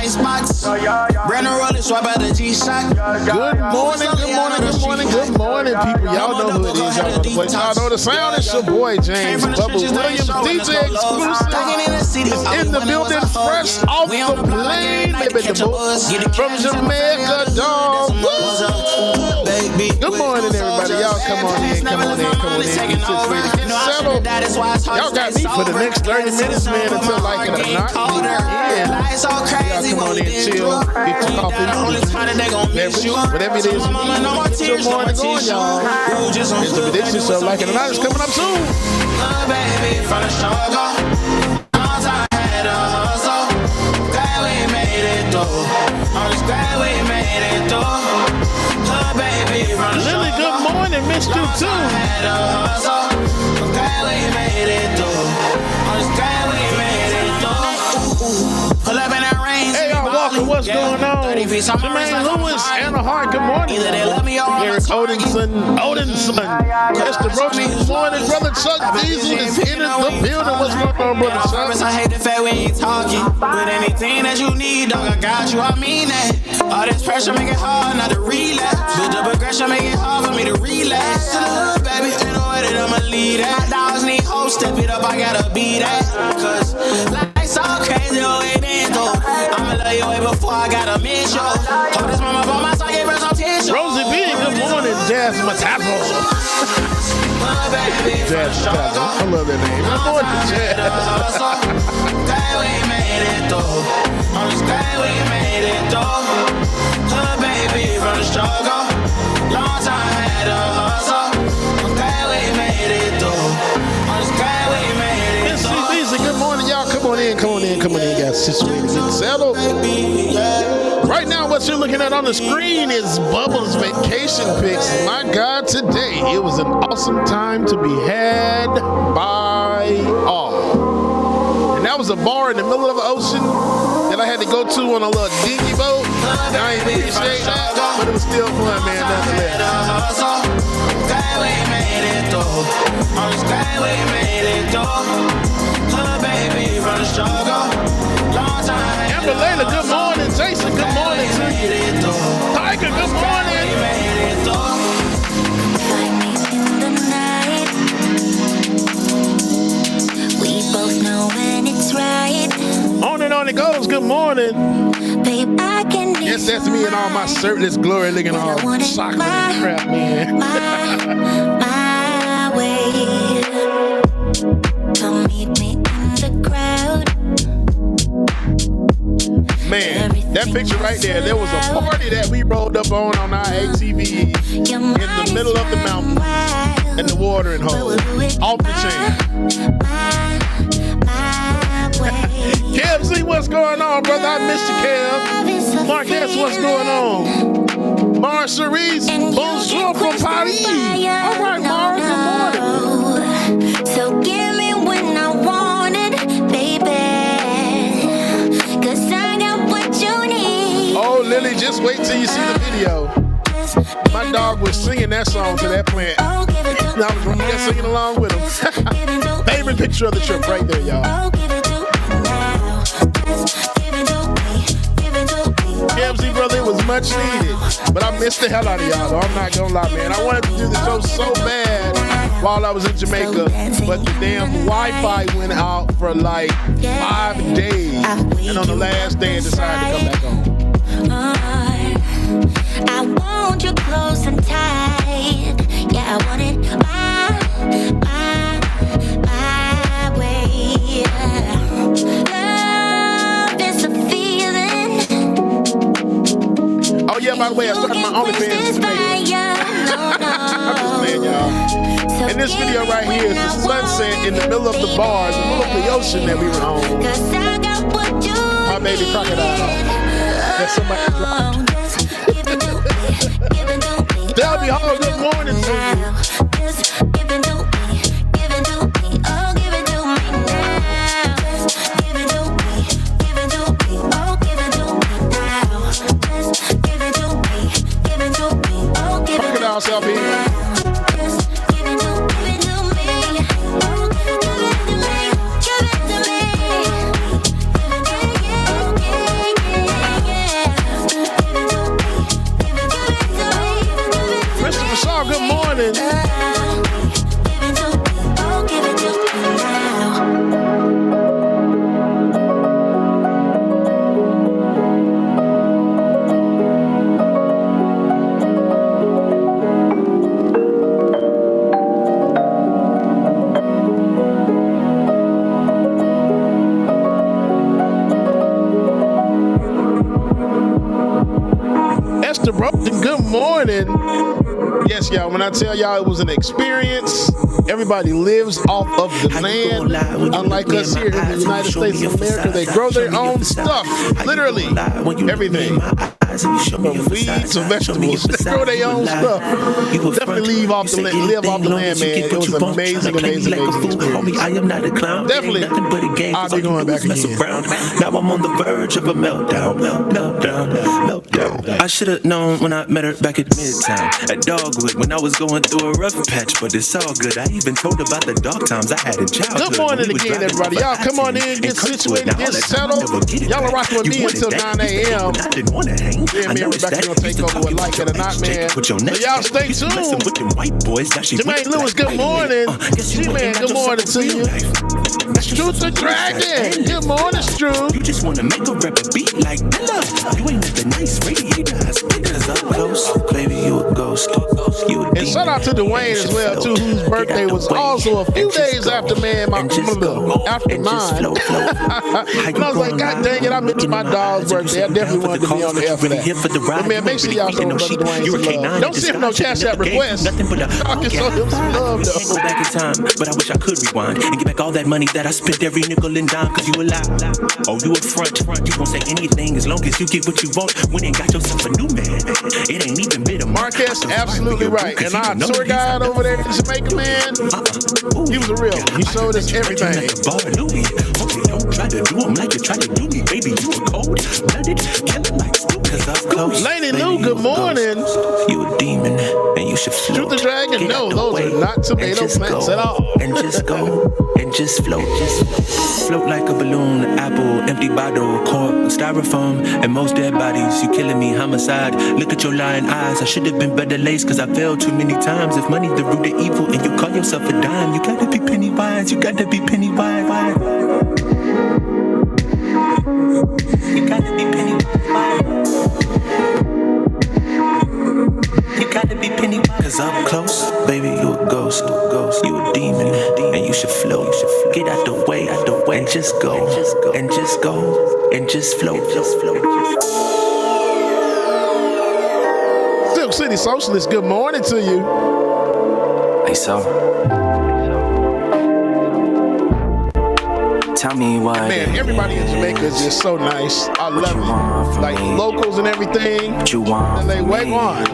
icebox. Brand new roller, swap out the G-Shock. Good morning, people. Y'all know who it is. Y'all know the place. Y'all know the sound. It's your boy, James Bubba Williams, DJ Exclusive. In the building, fresh off the plane, baby. From Jamaica, dog. Good morning, everybody. Y'all come on in. Get situated, get settled. Y'all got me for the next 30 minutes, man, until like it or not. Yeah. Y'all come on in, chill, get your coffee, beverage, whatever it is you need. Get your morning going, y'all. It's the Dixon Show, like it or not, it's coming up soon. Baby, from the struggle, all time had a hustle. Glad we made it through. I'm just glad we made it through. Baby, from the Lily, good morning, missed you too. Had a hustle. Glad we made it through. I'm just glad we made it through. Pull up in that rain. Hey, y'all, Walker, what's going on? Jermaine Lewis, Anna Hart, good morning. Eric Odinson, Esther Roach, good morning. Brother Chuck Diesel is in the building. What's going on, Brother Chuck? I hate the fact we ain't talking, but anything that you need, dog, I got you, I mean that. All this pressure make it hard not to relapse. Build up aggression, make it hard for me to relax. To the hood, baby, in the way that I'ma lead that. Dogs need hoes, step it up, I gotta be that. Cause life's all crazy, the way been through. I'ma love you way before I gotta miss you. Hope this mama bought my song, gave her some tissue. Rosie B, good morning, Jazz Matapo. Jazz Matapo, I love that name. Good morning, Jazz. Glad we made it through. I'm just glad we made it through. Baby, from the struggle, long time had a hustle. I'm glad we made it through. I'm just glad we made it through. Lisa, good morning, y'all. Come on in. Got situated, get settled. Right now, what you're looking at on the screen is Bubba's vacation pics. My God, today it was an awesome time to be had by all. And that was a bar in the middle of the ocean that I had to go to on a little dinky boat. I ain't appreciate that, but it was still fun, man. Nonetheless. Glad we made it through. I'm just glad we made it through. Baby, from the struggle, long time. Amber Layla, good morning. Jason, good morning to you. Tiger, good morning. Find me in the night. We both know when it's right. On and on it goes. Good morning. Babe, I can. Yes, that's me and all my shirtless glory looking all chocolate and crap, man. My way. Come meet me in the crowd. Man, that picture right there, there was a party that we rolled up on our ATV in the middle of the mountain and the watering hole. Off the chain. Kev, see what's going on, brother? I missed you, Kev. Marquez, what's going on? Mars Cerise, bonjour from Paris. All right, Mars, good morning. So give me when I want it, baby. Cause I got what you need. Oh, Lily, just wait till you see the video. My dog was singing that song to that plant. And I was right there singing along with him. Favorite picture of the trip right there, y'all. KFC, brother, it was much needed. But I missed the hell out of y'all, though. I'm not gonna lie, man. I wanted to do the show so bad while I was in Jamaica, but the damn Wi-Fi went out for like 5 days. And on the last day, I decided to come back home. I want you close and tight. Yeah, I want it my way. Love is a feeling. Oh yeah, by the way, I started my OnlyFans in Jamaica. I'm just playing, y'all. And this video right here is the sunset in the middle of the bars, in the middle of the ocean that we were on. My baby crocodile. That somebody dropped. Delby Hall, good morning to you. Crocodile self here. morning. Yes, y'all, when I tell y'all it was an experience, everybody lives off of the land. Unlike us here in the United States of America, they grow their own stuff. Literally, everything. From weeds to vegetables, they grow their own stuff. Definitely live off the land, man. It was amazing. Definitely, I'll be going back again. Now I'm on the verge of a meltdown. I should have known when I met her back at Midtown at Dogwood when I was going through a rough patch, but it's all good. I even told about the dark times I had in childhood. Good morning again, everybody. Y'all come on in, get situated, get settled. Y'all are rocking with me until 9 a.m. I didn't want to hang. Yeah, me and Rebecca gonna take over with Like It or Not, man. So y'all stay tuned. Jermaine Lewis, good morning. G-Man, good morning to you. Struth the Dragon. Good morning, Struth. You just wanna make a rapper beat like Dilla. You ain't the nice radiators. Because up close, baby, you a ghost. And shout out to Dwayne as well, too, whose birthday was also a few days after mine. And I was like, God dang it, I missed my dog's birthday. I definitely wanted to be on the air for that. But man, make sure y'all show Brother Dwayne some love. Don't send him no Cash App request. I can show him some love, though. Go back in time, but I wish I could rewind and get back all that money that I spent every nickel and dime. Cause you a lie. Oh, you a front. You won't say anything as long as you get what you want. When you got yourself a new man, it ain't even been a Marquez, absolutely right. And our tour guide over there in Jamaica, man, he was a real one. He showed us everything. Don't try to do him like you tried to do me, baby. You a cold-blooded killer like Lady Lou, good morning. You a demon, and you should float. Struth the Dragon, no, those are not tomato plants at all. And just go, and just float. Float like a balloon, apple, empty bottle, cork, styrofoam, and most dead bodies. You killing me, homicide. Look at your lying eyes. I should have been better laced, cause I failed too many times. If money's the root of evil, and you call yourself a dime, you gotta be penny wise. You gotta be penny wise. You gotta be penny wise. You gotta be penny wise. Cause up close, baby, you a ghost. You a demon, and you should float. Get out the way, and just go. And just go, and just float. Silk City Socialist, good morning to you. Hey, so tell me what. Man, everybody in Jamaica is just so nice. I love it. Like locals and everything. What you want? And they wait on.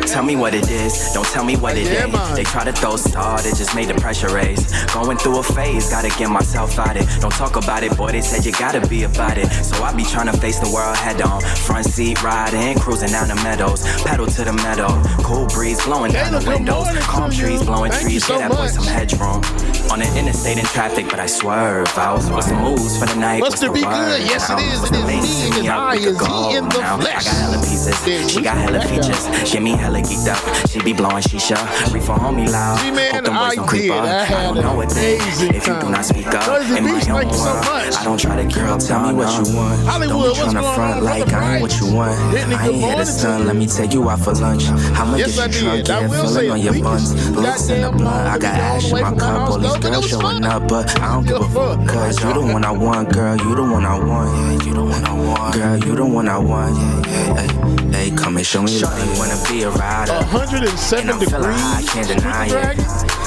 Tell me what it is, don't tell me what it ain't. They try to throw stars, it just made the pressure raise. Going through a phase, gotta get myself out it. Don't talk about it, boy, they said you gotta be about it. So I be trying to face the world head on. Front seat riding, cruising down the meadows. Pedal to the meadow, cool breeze blowing down the windows. Calm trees blowing trees, get that boy some headroom. On the interstate in traffic, but I swerve out. What's the moves for the night? Must it be good? Yes, it is. It is me and his eye is he in the flesh. I got hella pieces, she got hella features. Give me hella geeked up, she be blowing shisha. Reefer on me loud, hope them boys don't creep up. I don't know a thing if you do not speak up. In my own world, I don't try to girl, tell me what you want. Hollywood, don't be tryna front like I ain't what you want. I ain't here to stun, let me take you out for lunch. How much is your trunk, yeah, feeling on your buns. Looks in the blunt, I got ash in my cup. All these girls showing up, but I don't give a fuck. Cause you the one I want, girl, you the one I want. Yeah, you the one I want. Girl, you the one I want. Yeah. Hey, come and show me love. You wanna be a rider. 107 and I'm feeling high, I can't deny it.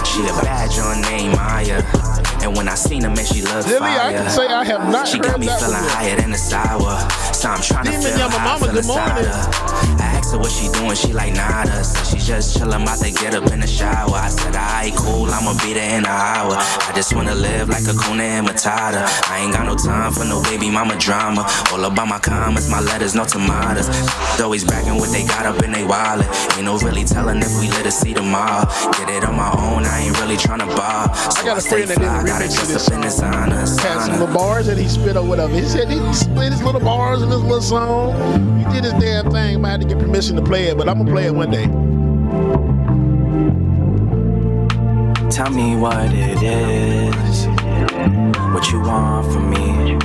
She a bad John named Maya. And when I seen her, man, she looked fire. I can say I have not she got me feeling higher than a sour. So I'm trying to feel high, feeling sadder. I asked her what she doing, she like nada. So she just chillin', about to get up in the shower. I said, alright, cool, I'ma be there in an hour. I just wanna live like a Kuna and Matata. I ain't got no time for no baby mama drama. All about my comments, my letters, no tomatoes. Always bragging what they got up in they wallet. Ain't no really telling if we let her see tomorrow. Get it on my own, I ain't really tryna bar. So I got a friend that didn't remix this song. Had some little bars that he spit or whatever. He said he split his little bars in his little song. He did his damn thing. I had to get permission to play it, but I'm gonna play it one day. Tell me what it is. What you want from me?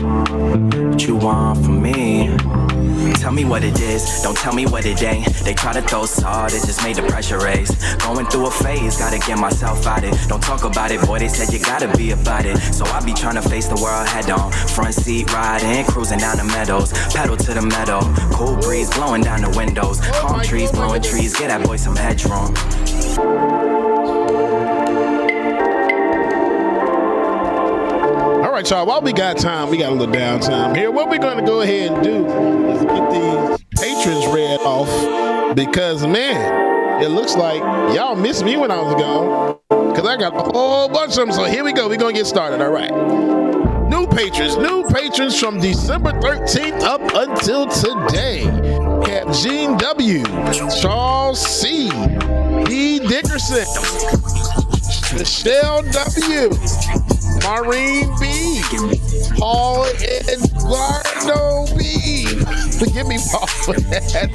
What you want from me? Tell me what it is, don't tell me what it ain't. They try to throw salt, it just made the pressure raise. Going through a phase, gotta get myself out it. Don't talk about it, boy, they said you gotta be about it. So I be trying to face the world head on. Front seat riding, cruising down the meadows. Pedal to the meadow, cool breeze blowing down the windows. Palm trees, blowing trees, get that boy some headroom. All right, y'all, while we got time, we got a little downtime here. What we're going to go ahead and do is get these patrons read off because, man, it looks like y'all missed me when I was gone because I got a whole bunch of them. So here we go. We're going to get started. All right. New patrons from December 13th up until today. We have Gene W., Charles C., E. Dickerson, Michelle W., Maureen B., Paul Eduardo B. Forgive me, Paul, for that.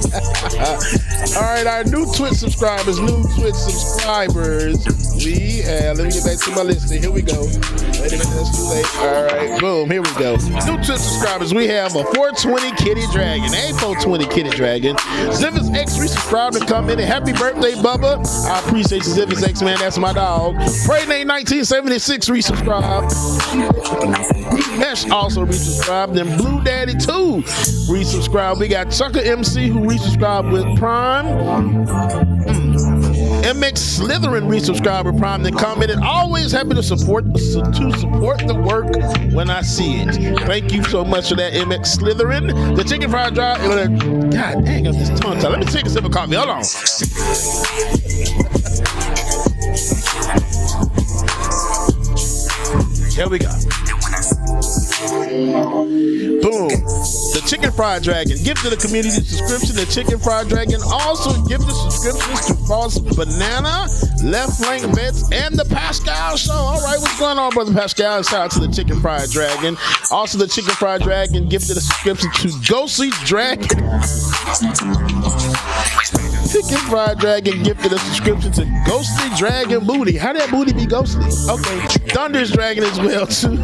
All right, our new Twitch subscribers. We have, let me get back to my list. Here we go. Wait a minute, that's too late. All right, boom, here we go. New Twitch subscribers. We have a 420 Kitty Dragon, a 420 Kitty Dragon. Zivis X resubscribed and commented, happy birthday, Bubba. I appreciate you, Zivis X, man. That's my dog. Pray Nate 1976 resubscribed. Mesh also resubscribed. And Blue Daddy 2 resubscribed. We got Chucker MC who resubscribed with Prime. MX Slytherin resubscribed with Prime and commented, always happy to support the work when I see it. Thank you so much for that, MX Slytherin. The chicken fried dry. God dang, I'm just tongue tied. Let me take a sip of coffee. Hold on. Here we go. Boom. The Chicken Fried Dragon gifted the community subscription. The Chicken Fried Dragon also gifted subscriptions to False Banana, Left Flank Bets, and the Pascal Show. All right, what's going on, Brother Pascal? Shout out to the Chicken Fried Dragon. Also, the Chicken Fried Dragon gifted a subscription to Ghostly Dragon. Chicken Fried Dragon gifted a subscription to Ghostly Dragon Booty. How did that booty be ghostly? Okay. Thunder's Dragon as well, too.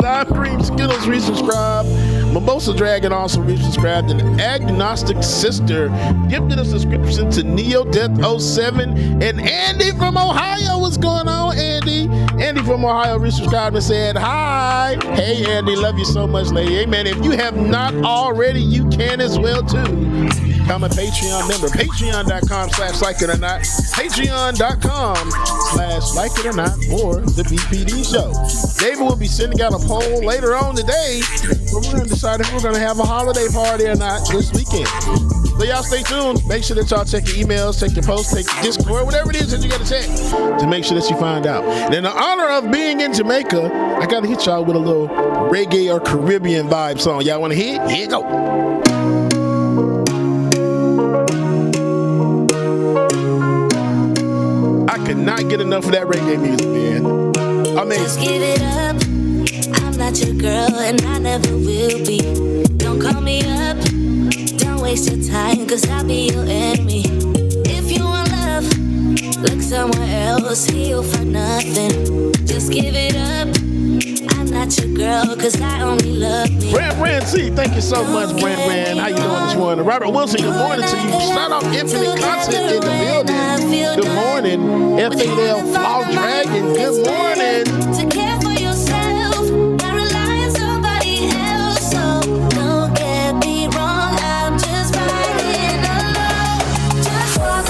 Live Cream Skittles resubscribed. Mimosa Dragon also resubscribed. And Agnostic Sister gifted a subscription to Neo Death 07. And Andy from Ohio, what's going on, Andy? Andy from Ohio resubscribed and said, hi. Hey, Andy, love you so much, lady. Hey, man, if you have not already, you can as well, too. Become a Patreon member. Patreon.com/LikeItOrNot. Patreon.com/LikeItOrNot for the BPD show. David will be sending out a poll later on today. We're going to decide if we're going to have a holiday party or not this weekend. So y'all stay tuned. Make sure that y'all check your emails, check your posts, check your Discord, whatever it is that you got to check to make sure that you find out. And in the honor of being in Jamaica, I got to hit y'all with a little reggae or Caribbean vibe song. Y'all want to hear it? Here you go. Could not get enough of that reggae music, man. Amazing. Just give it up. I'm not your girl and I never will be. Don't call me up. Don't waste your time, cause I'll be your enemy. If you want love, look somewhere else. Heal for nothing. Just give it up. I'm not your girl, cause I only love me. Brand C, thank you so much, Brand. How you doing this morning? Robert Wilson, good morning to you. Shout out Infinite Content in the building. Good morning. F8L Fall Dragon, good morning. To care for yourself, not rely on somebody else. So don't get me wrong, I'm just riding alone. Just walk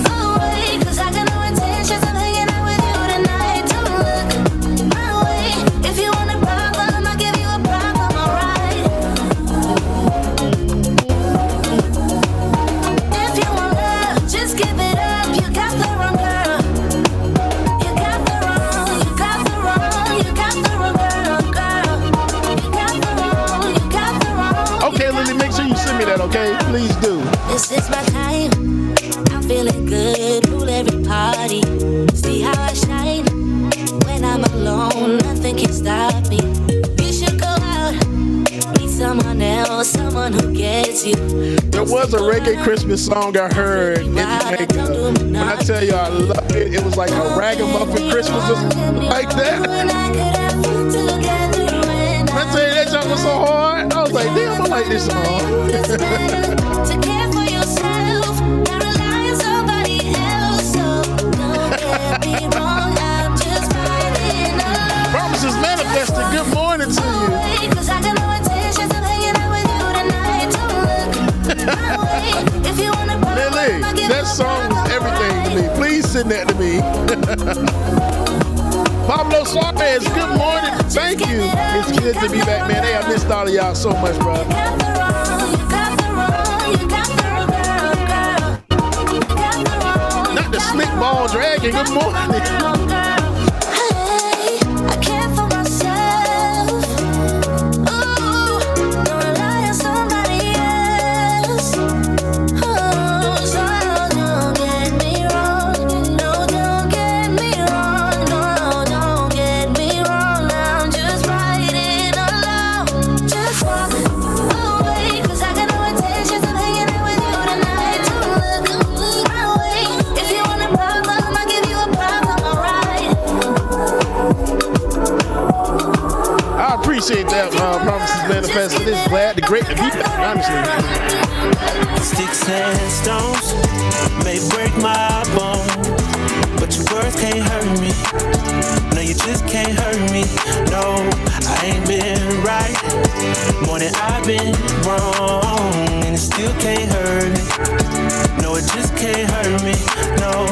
away, cause I got no intentions of hanging out with you tonight. Don't look my way. If you want a problem, I'll give you a problem, alright? If you want love, just give it up. You got the wrong girl. You got the wrong, you got the wrong, you got the wrong girl. You got the wrong, you got the wrong. Okay, Lily, make sure you send me that, okay? Please do. This is my time. I'm feeling good. Rule every party. See how I shine. When I'm alone, nothing can stop me. You should go out. Meet someone else. Someone who gets you. There was a reggae Christmas song I heard in Jamaica. When I tell you I love it, it was like a ragamuffin Christmas or something like that. so hard. I was like, damn, I like this song. To care for yourself, not rely on somebody else. So don't get me wrong, I'm just fighting alone. Promises manifested. Good morning to you. Cause I got no intentions of hanging out with you tonight. Don't look my way. If you wanna Lily, that song is everything to me. Please send that to me. Pablo Suarez, good morning. Thank you. It's good to be back, man. Hey, I missed all of y'all so much, bro. Not the slick ball dragon. Good morning. Appreciate that, promises manifested. It's glad to great to be back, honestly. Sticks and stones may break my bone, but your words can't hurt me. No, you just can't hurt me. No, I ain't been right more than I've been wrong, and it still can't hurt me. No, it just can't hurt me. No.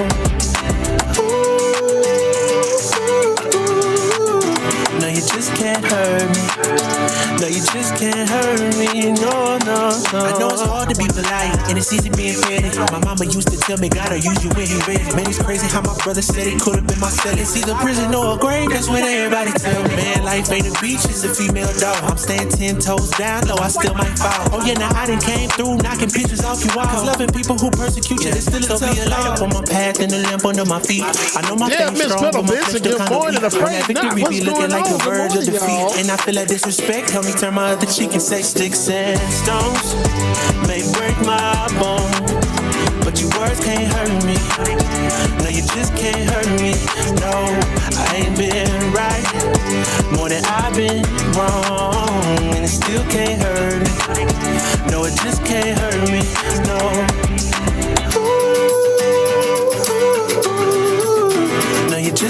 No, you just can't hurt me. No, you just can't hurt me. No, no, no. I know it's hard to be polite, and it's easy being petty. My mama used to tell me, gotta use you when he ready. Man, it's crazy how my brother said it could have been my cell. It's either prison or a grave, that's what everybody tell me. Man, life ain't a beach, it's a female dog. I'm staying 10 toes down, though I still might fall. Oh yeah, now I done came through, knocking pictures off you walls. Cause loving people who persecute you, it's still a tough be a light up on my path and a lamp under my feet. I know my faith strong, but my flesh still kinda weak. When that victory be looking like the verge of defeat, and I feel like disrespect, help me turn my other cheek and say sticks and stones may break my bone, but your words can't hurt me. No, you just can't hurt me. No, I ain't been right more than I've been wrong, and it still can't hurt me. No, it just can't hurt me. No.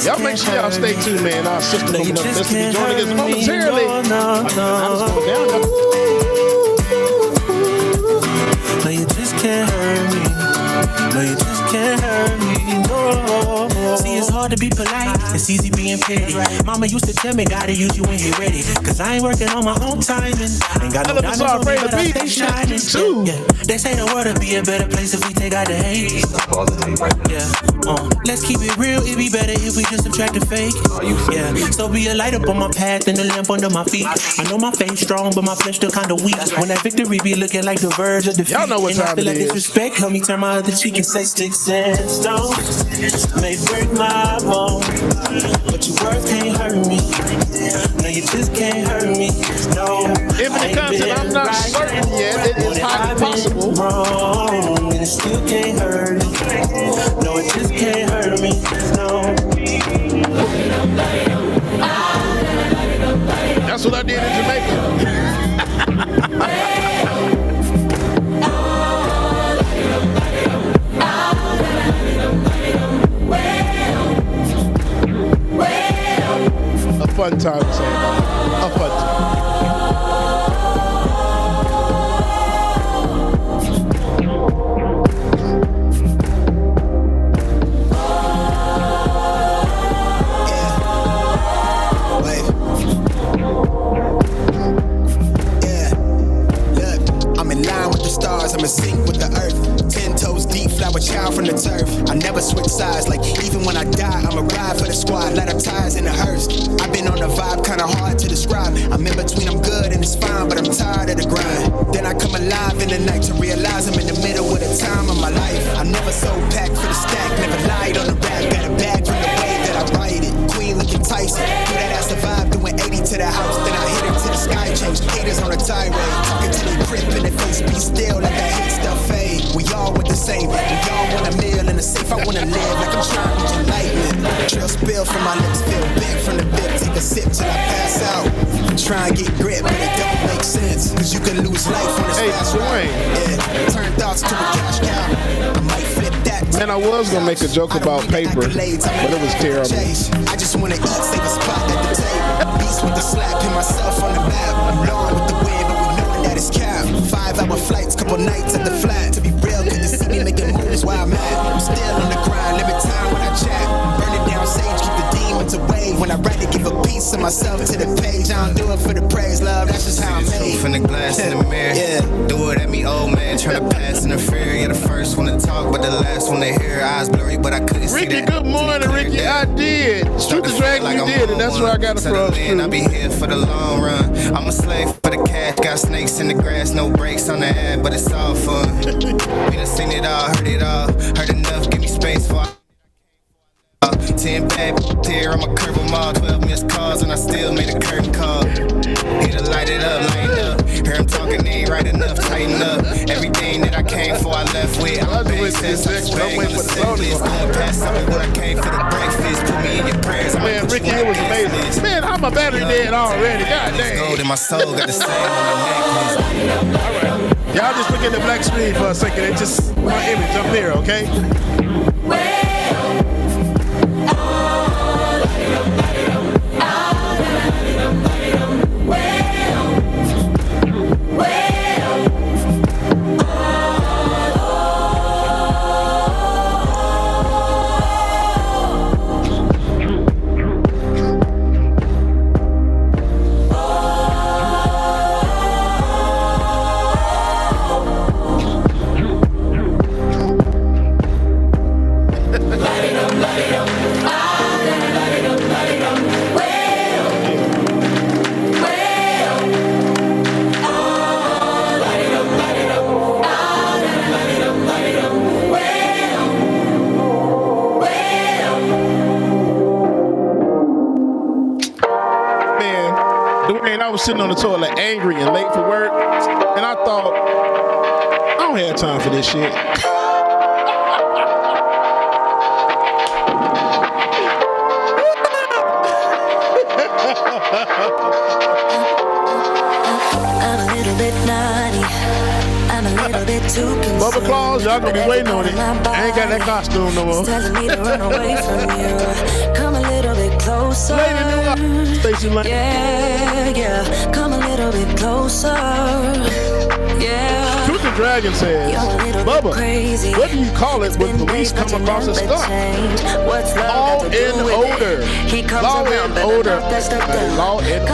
Y'all make sure y'all stay tuned, man. Our sister from up this will be joining us momentarily. No, you just can't hurt me. No, you just can't hurt me. No. See, it's hard to be polite. It's easy being petty. Mama used to tell me, gotta use you when you're ready. Cause I ain't working on my own timing. Ain't got no diamonds on me, but I stay shining. Yeah. They say the world would be a better place if we take out the hate. Yeah. Let's keep it real. It'd be better if we just subtract the fake. Yeah. So be a light up on my path and a lamp under my feet. I know my faith strong, but my flesh still kinda weak. When that victory be looking like the verge of defeat, y'all know what time it is. And I feel like disrespect, help me turn my other cheek and say sticks and stones may break my bone, but your words can't hurt me. No, you just can't hurt me. No, even the content I'm not certain yet, it is highly possible. Wrong, and it still can't hurt me. No, it just can't hurt me. No. That's what I did in Jamaica. A fun time, so a fun time. I'm in sync with the earth. 10 toes deep, flower child from the turf. I never switch sides, like even when I die, I'ma ride for the squad, light up tires in the hearse. I've been on a vibe, kinda hard to describe. I'm in between, I'm good and it's fine, but I'm tired of the grind. Then I come alive in the night to realize I'm in the middle of the time of my life. I'm never so packed for the stack, never lied on the rap. Got a bag from the way that I write it. Queen looking Tyson, do that ass survive, doing 80 to the house. Then I hit her to the sky, change haters on a tirade. Talking to the crib in the face, be still like that hate stuff fade. We all want the same, we all want a meal in the safe. I wanna live like I'm trying to reach enlightenment. Trail spill from my lips, feel big from the bit. Take a sip till I pass out. Try and get grip, but it don't make sense. Cause you can lose life on this fast ride. Yeah, turn thoughts to a cash cow. I might flip that. Man, I was gonna make a joke about paper, but it was terrible. I just wanna eat, save a spot at the table. Beats with the slap, pin myself on the map. I'm blowing with the wind, but we knowing that it's cap. 5-hour flights, couple nights at the flat. To be real, couldn't see me making moves while I'm at. I'm still on the grind, limit time when I chat. Burn it down, sage, keep the demons away. When I write it, give a piece of myself to the page. I don't do it for the praise, love, that's just how I'm made. From the glass in the mirror, yeah. Do it at me, old man, tryna pass in the fear. You're the first one to talk, but the last one to hear. Eyes blurry, but I couldn't see Ricky, that. good morning, Ricky. I did. Shoot the dragon, you did, and that's where I got it from. I'll be here for the long run. I'm a slave for the cash. Got snakes in the grass, no brakes on the ad, but it's all fun. We done seen it all, heard it all. Heard enough, give me space for 10 bad here, I'ma curve them all. 12 missed calls, and I still made a curtain call. Here to light it up, line up. Hear him talking, they ain't right enough, tighten up. Everything that I came for, I left with. I'm big since I bang on the set list. Going past something when I came for the breakfast. Put me in your prayers. Man, Ricky, it was amazing. Man, how my battery dead already? God damn. Gold in my soul, got the same on the necklace. All right. Y'all just look at the black screen for a second. It's just my image up there, okay? I was sitting on the toilet angry and late for work, and I thought, I don't have time for this shit. I'm a little bit naughty. I'm a little bit too concerned. Bubba Claus, y'all gonna be waiting on it. I ain't got that costume no more. It's telling me to run away from you. Come a little bit closer. Stacey Lane. Yeah. Come a little bit closer. Yeah. Truth the Dragon says, Bubba, what do you call it when police come across a stuff? Law and order. Law and order. Law and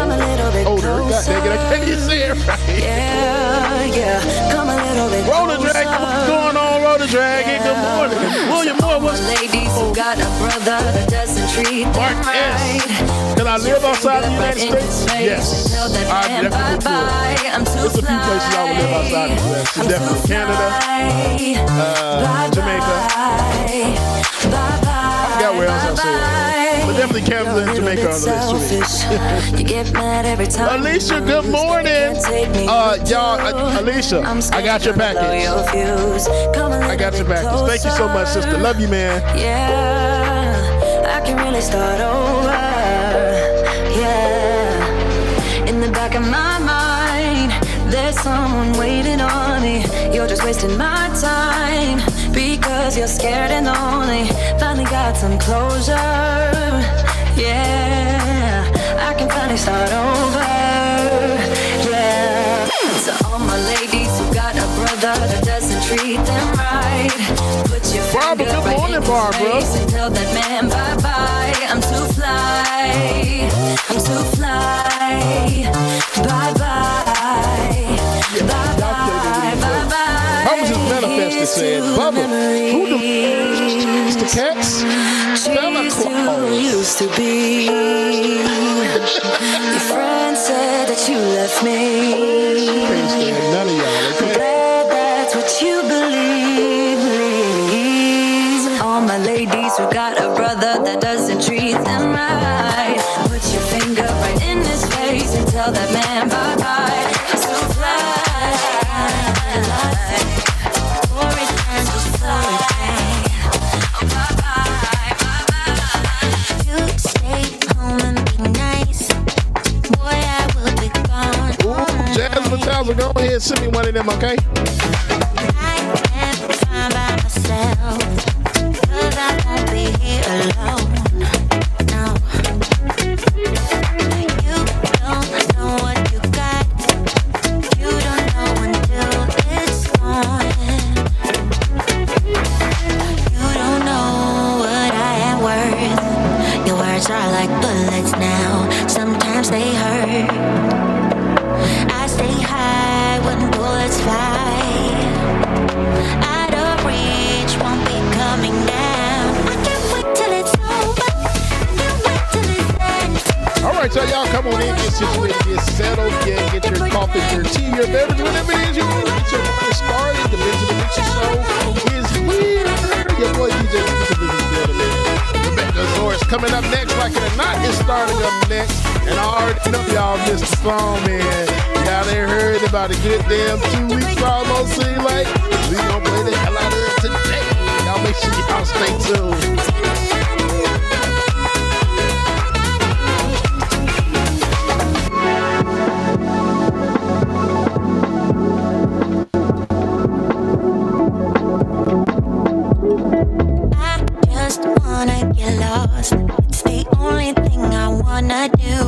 order. God dang it, I can't even say it right. Yeah. Come a little bit closer. Roller Dragon, what's going on, Roller Dragon? Good morning. William Moore, what's ladies who got a brother that doesn't treat them Mark right. S. Can I live outside the United States? Yes. I definitely could. There's a few places I would live outside the US. Definitely Canada, Jamaica. I forgot where else I said. But definitely Canada and Jamaica on the list. You get mad every time. Alicia, good morning. Y'all, Alicia, I got your package. I got your package. Thank you so much, sister. Love you, man. Yeah, I can really start over. Yeah, in the back of my mind, there's someone waiting on me. You're just wasting my time because you're scared and lonely. Finally got some closure. Yeah, I can finally start over. Yeah, so all my ladies who got a brother that doesn't treat them right, put your Barbara, finger good right morning, in his Barbara. face and tell that man bye-bye. I'm too fly. I'm too fly. Bye-bye. Bye-bye. Bye-bye. I was just manifested saying, Bubba, who the cats? Used to be. Your friend said that you left me. Can't stand none of y'all, okay? Glad that's what you believe. All my ladies who got a brother that doesn't treat them right, put your finger right in his face and tell that man bye-bye. I'm so fly. Before it turns to fly. Oh, bye-bye, bye-bye. You stay home and be nice. Boy, I will So go ahead and send me one of them, okay? I can't find by myself, 'cause I won't be here alone. No. You don't know what you got. You don't know until it's gone. You don't know what I am worth. Your words are like bullets now. Sometimes they hurt. I stay high when bullets fly. Out of reach, won't be coming down. I can't wait till it's over. I can't wait till it's ends. All right, so y'all come on in, get situated, get settled, get your coffee, your tea, your beverage, whatever it is you want. Get your morning started. The Benjamin Dixon Show is here. Your boy DJ Exclusive is building. Rebecca Zor's coming up next, like it or not, it's starting up next. And I already know y'all missed the song, man. Y'all ain't heard about a good damn 2 weeks almost. Seem like we gonna play the hell out of it today. Y'all make sure y'all stay tuned. I just wanna get lost. It's the only thing I wanna do.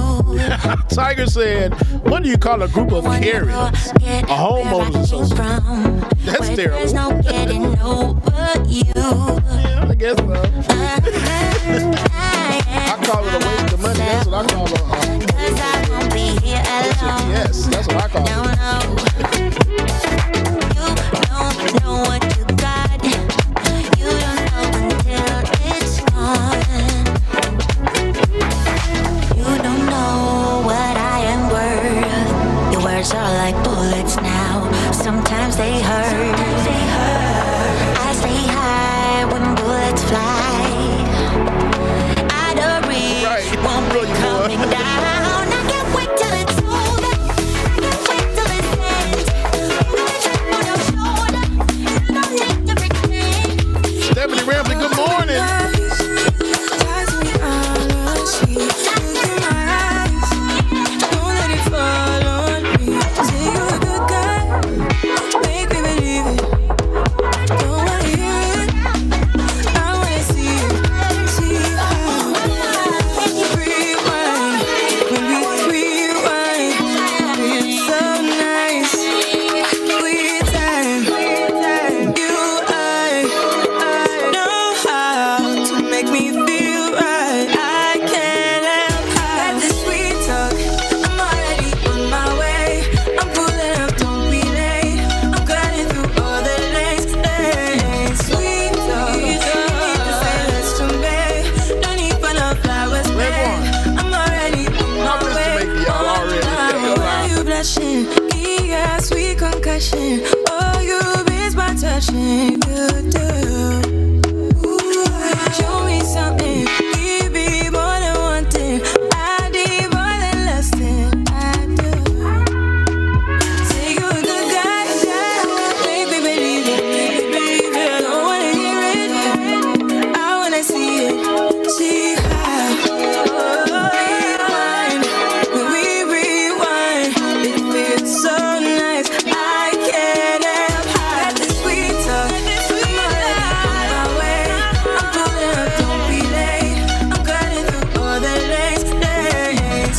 Tiger said, what do you call a group of Karens? A homeowners association. That's terrible. There's no getting over you. Yeah, I guess so. I call it a waste of money. That's what I call it. 'Cause I won't be here alone. Yes, that's what I call No, it. no. You don't know what you got. You don't know until it's gone. You don't know what I am worth. Your words are like bullets now. Sometimes they hurt. I stay high when bullets fly. Out of reach, Right. won't be Really, boy. coming down. I can't wait till it's over. I can't wait till it ends. Put it on your shoulder. You don't need to pretend. Stephanie Ramsey, good morning. Yeah, sweet concussion. Oh, you miss my touching. You do. Ooh, show me something. Give me more than one thing. I need more than less than I do. Say you're a good guy, baby, believe it, believe it. I don't wanna hear it. I wanna see it. See how. Rewind. When we rewind, it feels so nice. I can't help that the sweet talk. I'm already on my way. I'm pulling up, don't be late. I'm cutting through all the lanes.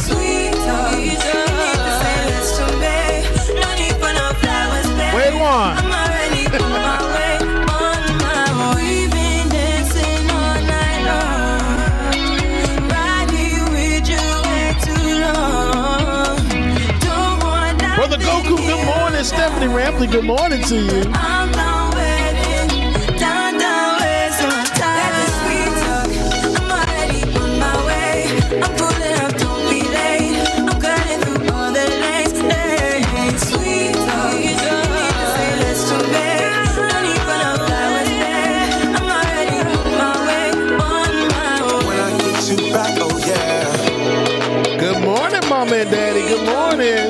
Sweet talk. You need to say less to me. No need for no flowers, babe. Wait one. I'm already on my way. On my way. We've been dancing all night long. Right here with you way too long. Don't want that. Brother Goku, good morning. Stephanie Ramsey, good morning to you. I'm done waiting, done wasting my time. Let the sweet talk. I'm already on my way. I'm pulling up, don't be late. I'm cutting through all the lanes. Sweet talk. You don't need to say less to me. No need for no flowers, babe. I'm already on my way, on my way. When I get you back, oh yeah. Good morning, Mama and Daddy. Good morning.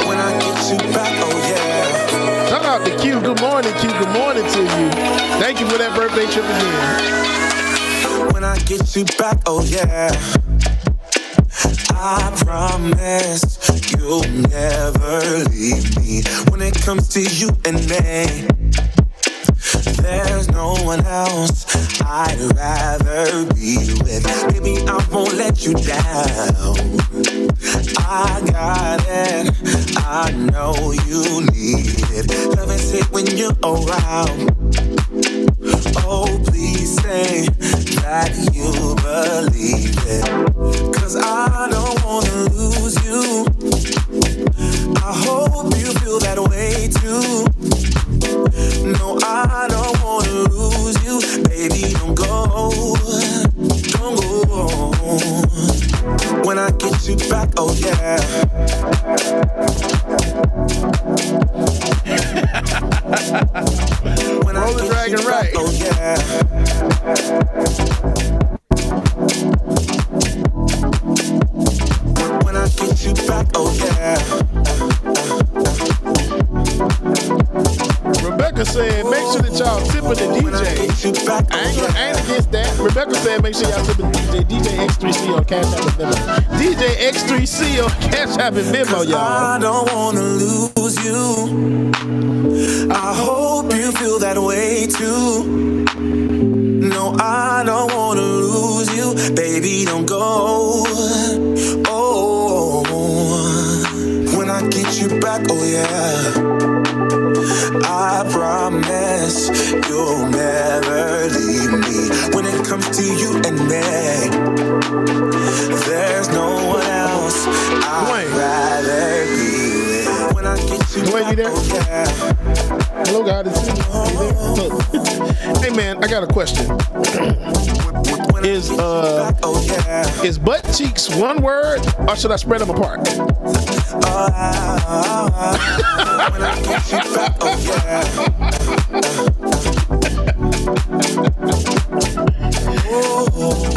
When I get you back, oh yeah. Shout out to Q. Good morning, Q. Good morning to you. Thank you for that birthday trip again. When I get you back, oh yeah. I I promise you'll never leave me. When it comes to you and me, there's no one else I'd rather be with. Baby, I won't let you down. I got it, I know you need it. Love is it when you're around. Oh, please say that you believe it. 'Cause I don't wanna lose you. I hope you feel that way too. No, I don't wanna lose you. Baby, don't go. Don't go. When I get you back, oh yeah. When I get Dragon you back, right. oh yeah. When I get you back, oh yeah. Rebecca said, make sure that y'all tipping the DJ. I ain't against that. Rebecca said, make sure y'all tipping the DJ. DJ X3C on Cash App and Venmo. DJ X3C on Cash App and Venmo, y'all. I don't wanna lose you. I hope you feel that way too. No, I don't wanna lose you. Baby, don't go. Oh, when I get you back, oh yeah. I promise you'll never leave me. When it comes to you and me, there's no one else I'd rather be with. When I get you back, You there? oh yeah. Hello, God. It's me. Look. Hey, man, I got a question. Is butt cheeks one word, or should I spread them apart?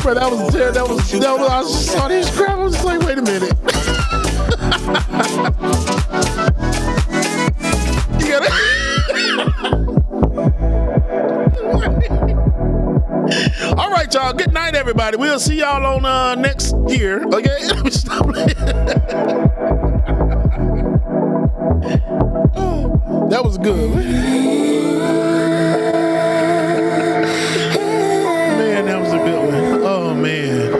Bro, that was I just saw this crap. I was just like, wait a minute. You got it. All right, y'all. Good night, everybody. We'll see y'all on next year. Okay. That was good. Man, that was a good one. Oh, man.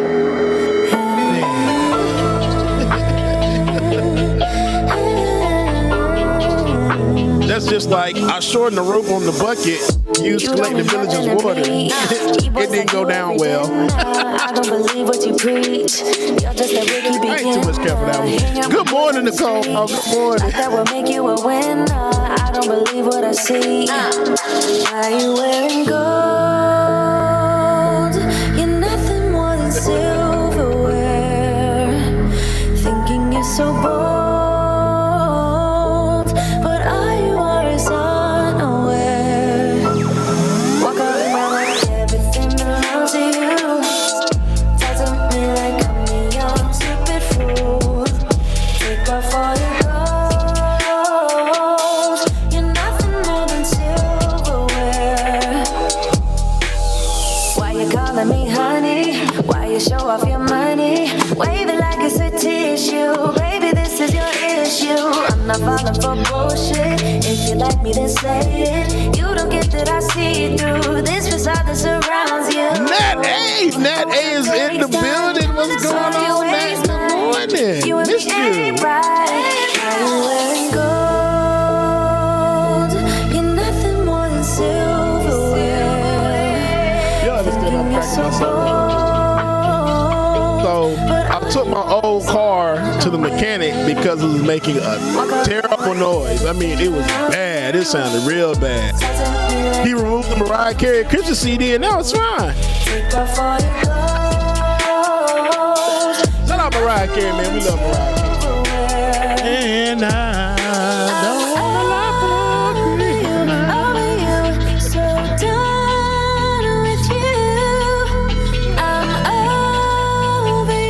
That's just like I shortened the rope on the bucket, used to collect the village's water. It didn't go down well. I don't believe what you preach. You're just a Ricky I ain't too much care for that one. Good morning, Nicole. Oh, good morning. That will make you a winner. I don't believe what I see. Why you wearing gold? You're nothing more than silverware. Thinking you're so bold, but all you are is unaware. Walk around like everything belongs to you. Talk to me like I'm a young stupid fool. Take off all your clothes. You're nothing more than silverware. Why you calling me honey? Why you show off your money? Wave it like it's a tissue. Baby, this is your issue. I'm not falling for bullshit. If you like me, then say it. You don't get that I see through this facade that surrounds you. Nat A is in the building. What's going on, Nat? Good morning. You and me Missed ain't you. right. Why you wearing gold? You're nothing more than silverware. You understand I'm cracking myself up. So I took my old car to the mechanic because it was making a terrible noise. I mean, it was bad. It sounded real bad. He removed the Mariah Carey Christmas CD and now it's fine. Take off all your clothes. Shout out Mariah Carey, man. We love Mariah Carey. And I don't wanna lie for you. Over you, so done with you. I'm over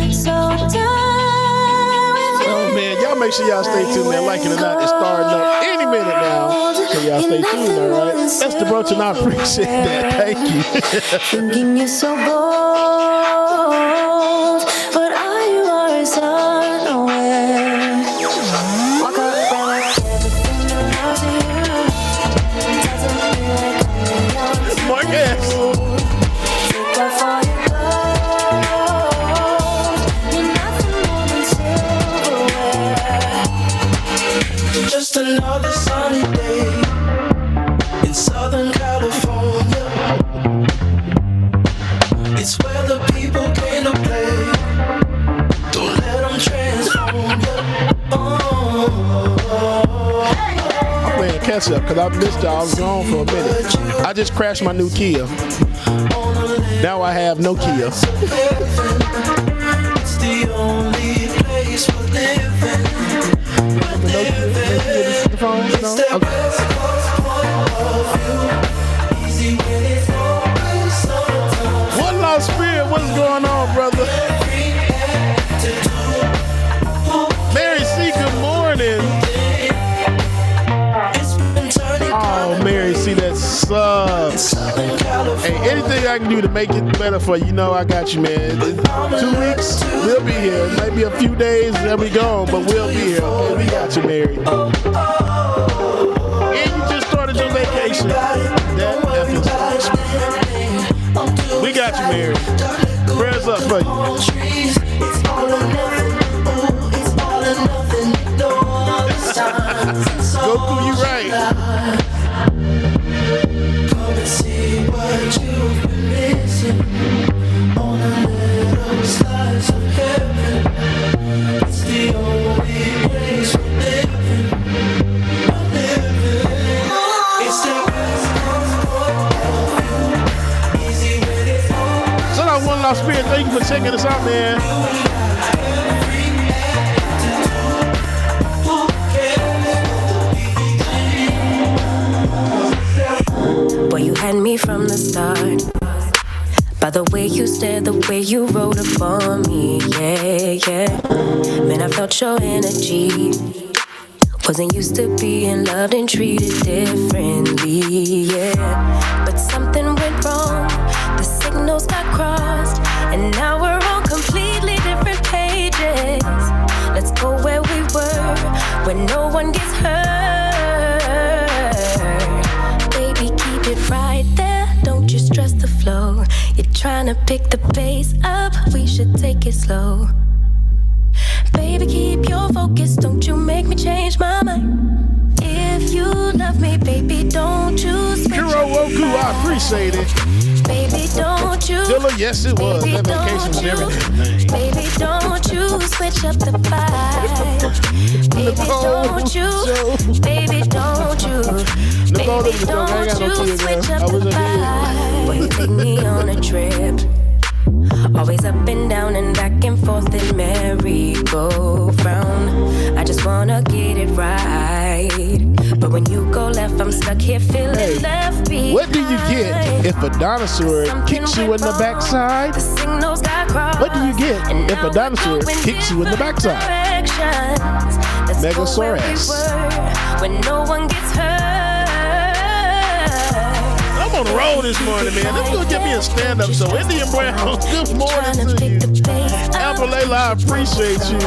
you, so done with you. Oh man, y'all make sure y'all stay tuned, man. Like it or not, it's starting up any minute now. So y'all stay tuned, all right? That's the brunch, and I appreciate that. Thank you. Thinking you're so bold, but catch up because I missed y'all. I was gone for a minute. I just crashed my new Kia. Now I have no Kia. It's the only place we're living. One Lost Spirit, what's going on, brother? Mary C, good morning. Oh, Mary C, that sucks. Hey, anything I can do to make it better for you, know I got you, man. 2 weeks, we'll be here. Maybe a few days, then we gone, but we'll be here. Okay, we got you, Mary. And you just started your vacation. That is we got you, Mary. Prayers up for you. Goku, you right. Come and see what you've been missing on a little slice of heaven. It's the only place we're living. It's the best easy when it's all. Shout out One Lost Spirit. Thank you for checking us out, man. Boy, you had me from the start. By the way you stared, the way you wrote upon me, yeah, yeah. Man, I felt your energy. Wasn't used to being loved and treated differently, yeah. But something went wrong, the signals got crossed, and now we're on completely different pages. Let's go where we were, where no one gets hurt. Baby, keep it right there, don't you stress the flow. You're trying to pick the pace up, we should take it slow. Baby, keep your focus, don't you make me change my mind. If you love me, baby, don't you switch Kuro up the Woku, I appreciate it. Baby, don't you. Dilla, yes, it was. Baby, That vacation and everything. Baby, don't you switch up the vibe. Baby, don't you. Baby, don't you. Baby, don't you switch up the vibe. When you take me on a trip, always up and down and back and forth in merry-go-round. I just wanna get it right, but when you go left, I'm stuck here feeling left behind. What do you get if a dinosaur kicks you in the backside? What do you get if a dinosaur kicks you in the backside? Megasaurus. When no one gets hurt. I'm on the road this morning, man. Let's go get me a stand-up show. Indian Brown, good morning to you. Amber Layla, I appreciate you.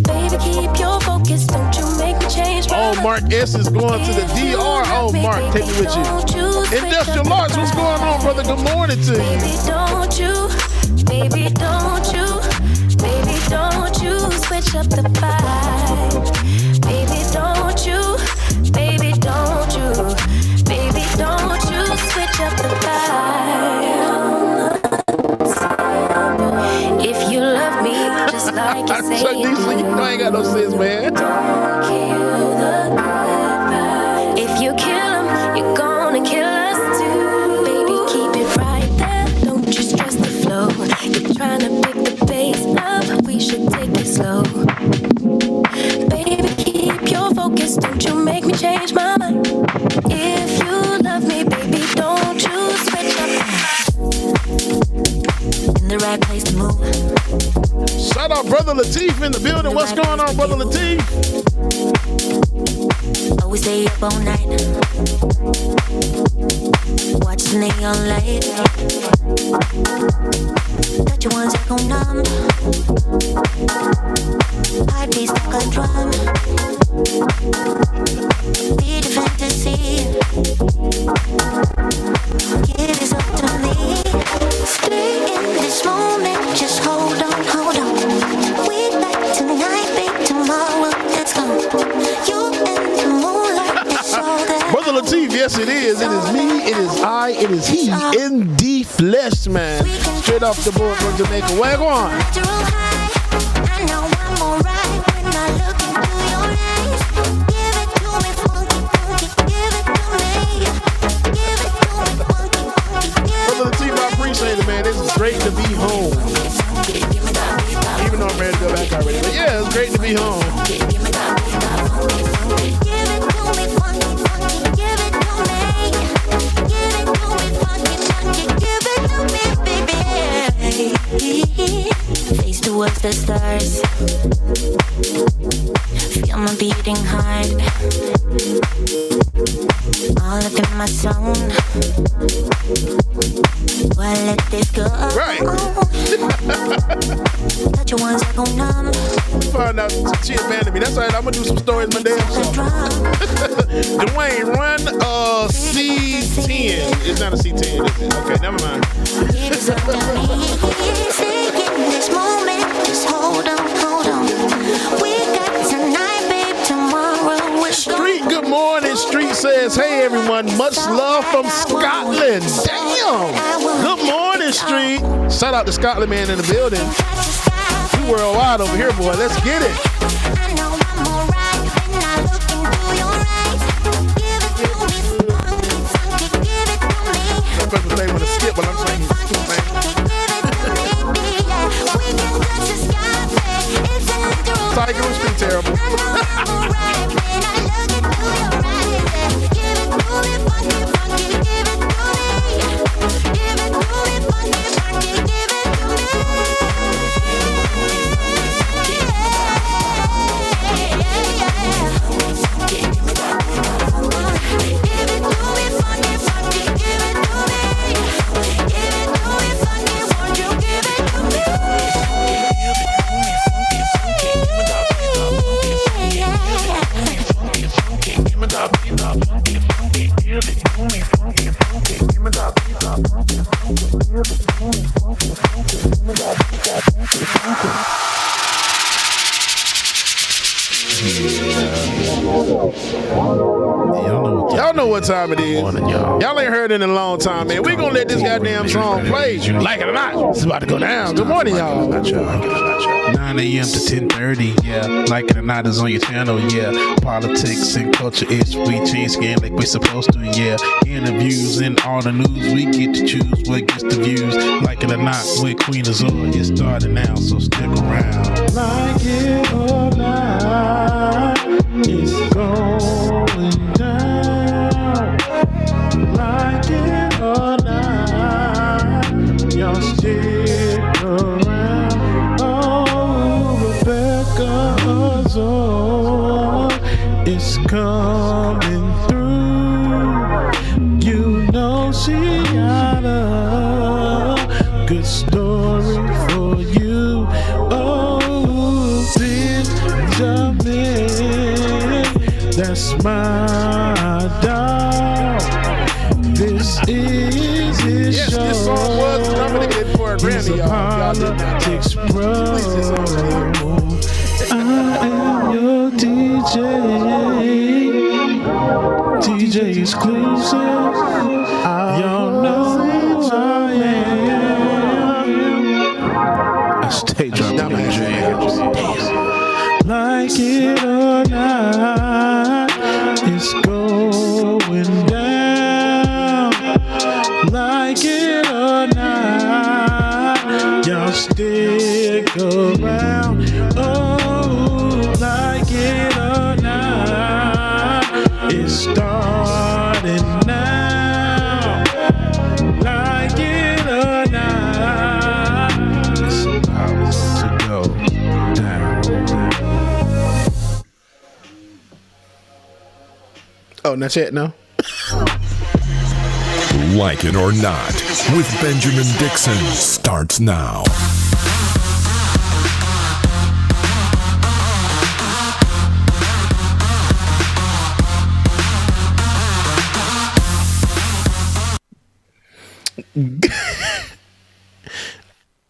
Baby, keep your focus, don't you make me change my Oh, Mark S is going to the DR. Oh, Mark, take me with you. Industrial Arts, what's going on, brother? Good morning to you. Baby, don't you, baby, don't you, baby, don't you switch up the vibe. Baby, don't you, baby, don't you, baby, don't you switch up the vibe. If you love me just like you say Chuck you Diesel, you know I ain't got no sense, man. don't kill the good vibe. If you kill him, you're gonna kill us too. Baby, keep it right there, don't you stress the flow. You're trying to pick the pace up, we should take it slow. Baby, keep your focus, don't you make me change my mind. If you love me, baby, don't you switch up. In the right place to move. Shout out Brother Lateef in the building. What's going on, Brother Lateef? Always stay up all night, watch the neon light. Touch you once, I go numb. Heart beats like a drum. Be the fantasy. Give this up to me. Stay in this moment, just hold on, hold on. We like tonight, babe, tomorrow, let's go. You and the moonlight, that's all that. Brother Lateef, yes it is. It is me, it is I, it is he in the flesh, man. Straight off the board from Jamaica. Wag on. Natural high, I know I'm alright when I look into your eyes. Give it to me full man. It's great to be home. Even though I'm ready to go back already. But yeah, it's great to be home. Face towards the stars. Feel my beating heart. All up in my zone. Well, let this go. Right. Touch your ones that go numb. Find out she abandoned me. That's all right. I'm gonna do some stories my damn self. Dwayne, run C10. It's not a C10, is it? Okay, never mind. This moment, just hold on. We got tonight, babe, tomorrow we're Street, good morning. Street says, hey everyone, much love from Scotland. Damn. Good morning, Street. Shout out to Scotland man in the building. We worldwide over here, boy. Let's get it. I know I'm alright when I look into your eyes. Give it to me, funky, give it to me. Some people say when to skip, but I'm saying Give it to me, yeah. We can touch the sky, babe. It's electrical. Tiger was pretty terrible. I know I'm alright when I look into your eyes. Give it to me, funky, give it to me. Give it to me, funky, give it to me. Y'all know what time it is. Y'all ain't heard it in a long time, man. We gonna let this goddamn song play. Like it or not, it's about to go down. Good morning, y'all. 9 a.m. to 10:30, yeah. Like it or not is on your channel, yeah. Politics and culture ish, we change skin like we supposed to, yeah. Interviews and all the news, we get to choose what gets the views. Like it or not, with Queen Azor, it's starting now, so stick around. Like it or not, it's going down. Like it or not, y'all stick around. Oh, Rebecca Azor is coming through. You know she got a good story for you. Oh, Benjamin, that's my dog. This is his Yes, show. this song was nominated for a Grammy, y'all. Y'all did not know. Politics Pro. Please, this song's I am your DJ. DJ Exclusive. Y'all know who I am. I stay dropping them jams. Like it or not, it's going down. Like it or not, y'all stick around. Oh, like it or not, it's starting now. Like it or not, it's about to go down. Oh, not yet, no? Like It or Not with Benjamin Dixon starts now.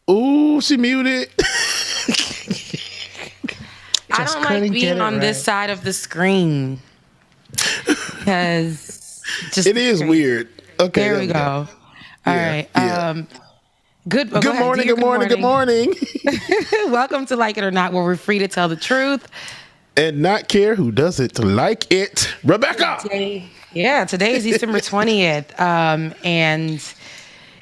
Ooh, she muted. I don't like being on this side of the screen because it is weird. Okay, there we go. All right. Yeah. Good morning. Welcome to Like It or Not, where we're free to tell the truth and not care who does it to like it. Rebecca. Today is December 20th, and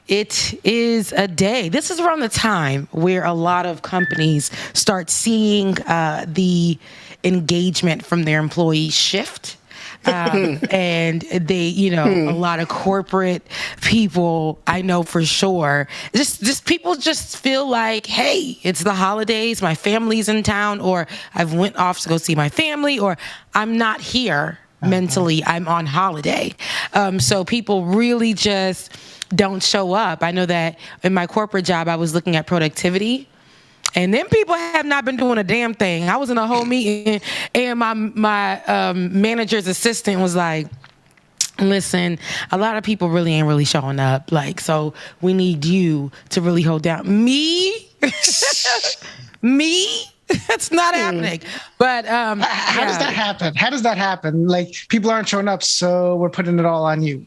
it is a day. This is around the time where a lot of companies start seeing the engagement from their employees shift. And they, a lot of corporate people, I know for sure, just people just feel like, hey, it's the holidays, my family's in town, or I've went off to go see my family, or I'm not here mentally, I'm on holiday. So people really just don't show up. I know that in my corporate job, I was looking at productivity. And then people have not been doing a damn thing. I was in a whole meeting, and my manager's assistant was like, listen, a lot of people really ain't really showing up. Like, so we need you to really hold down. Me? Me? It's not happening. But how does that happen? How does that happen? Like, people aren't showing up, so we're putting it all on you.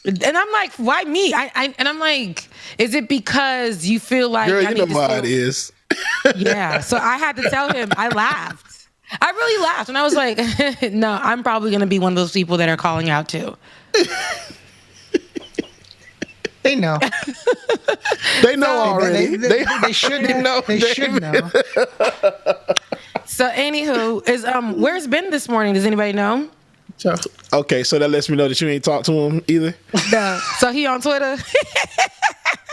And I'm like, why me? And I'm like, is it because you feel like... Girl, you know why it is. Yeah. So I had to tell him, I laughed. I really laughed. And I was like, no, I'm probably going to be one of those people that are calling out too. They know. They know already. They should know. They should know. So anywho, where's Ben this morning? Does anybody know? Okay, so that lets me know that you ain't talked to him either. No. So he on Twitter?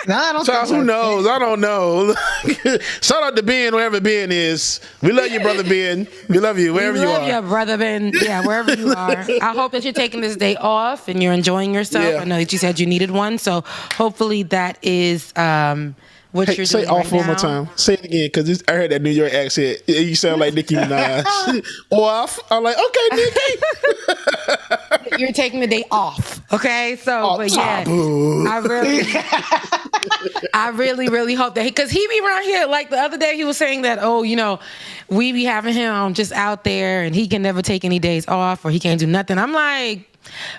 No, I don't think so. Who knows? I don't know. Shout out to Ben, wherever Ben is. We love you, brother Ben. We love you wherever you are. We love you, brother Ben. Yeah, wherever you are. I hope that you're taking this day off and you're enjoying yourself. Yeah. I know that you said you needed one, so hopefully that is what you're doing say off right one more now. time. Say it again, because I heard that New York accent. You sound like Nicki Minaj. Off. I'm like, okay, Nicki. You're taking the day off, okay? So, but yeah, I really hope that because he be around here. Like the other day, he was saying that, we be having him just out there, and he can never take any days off, or he can't do nothing. I'm like,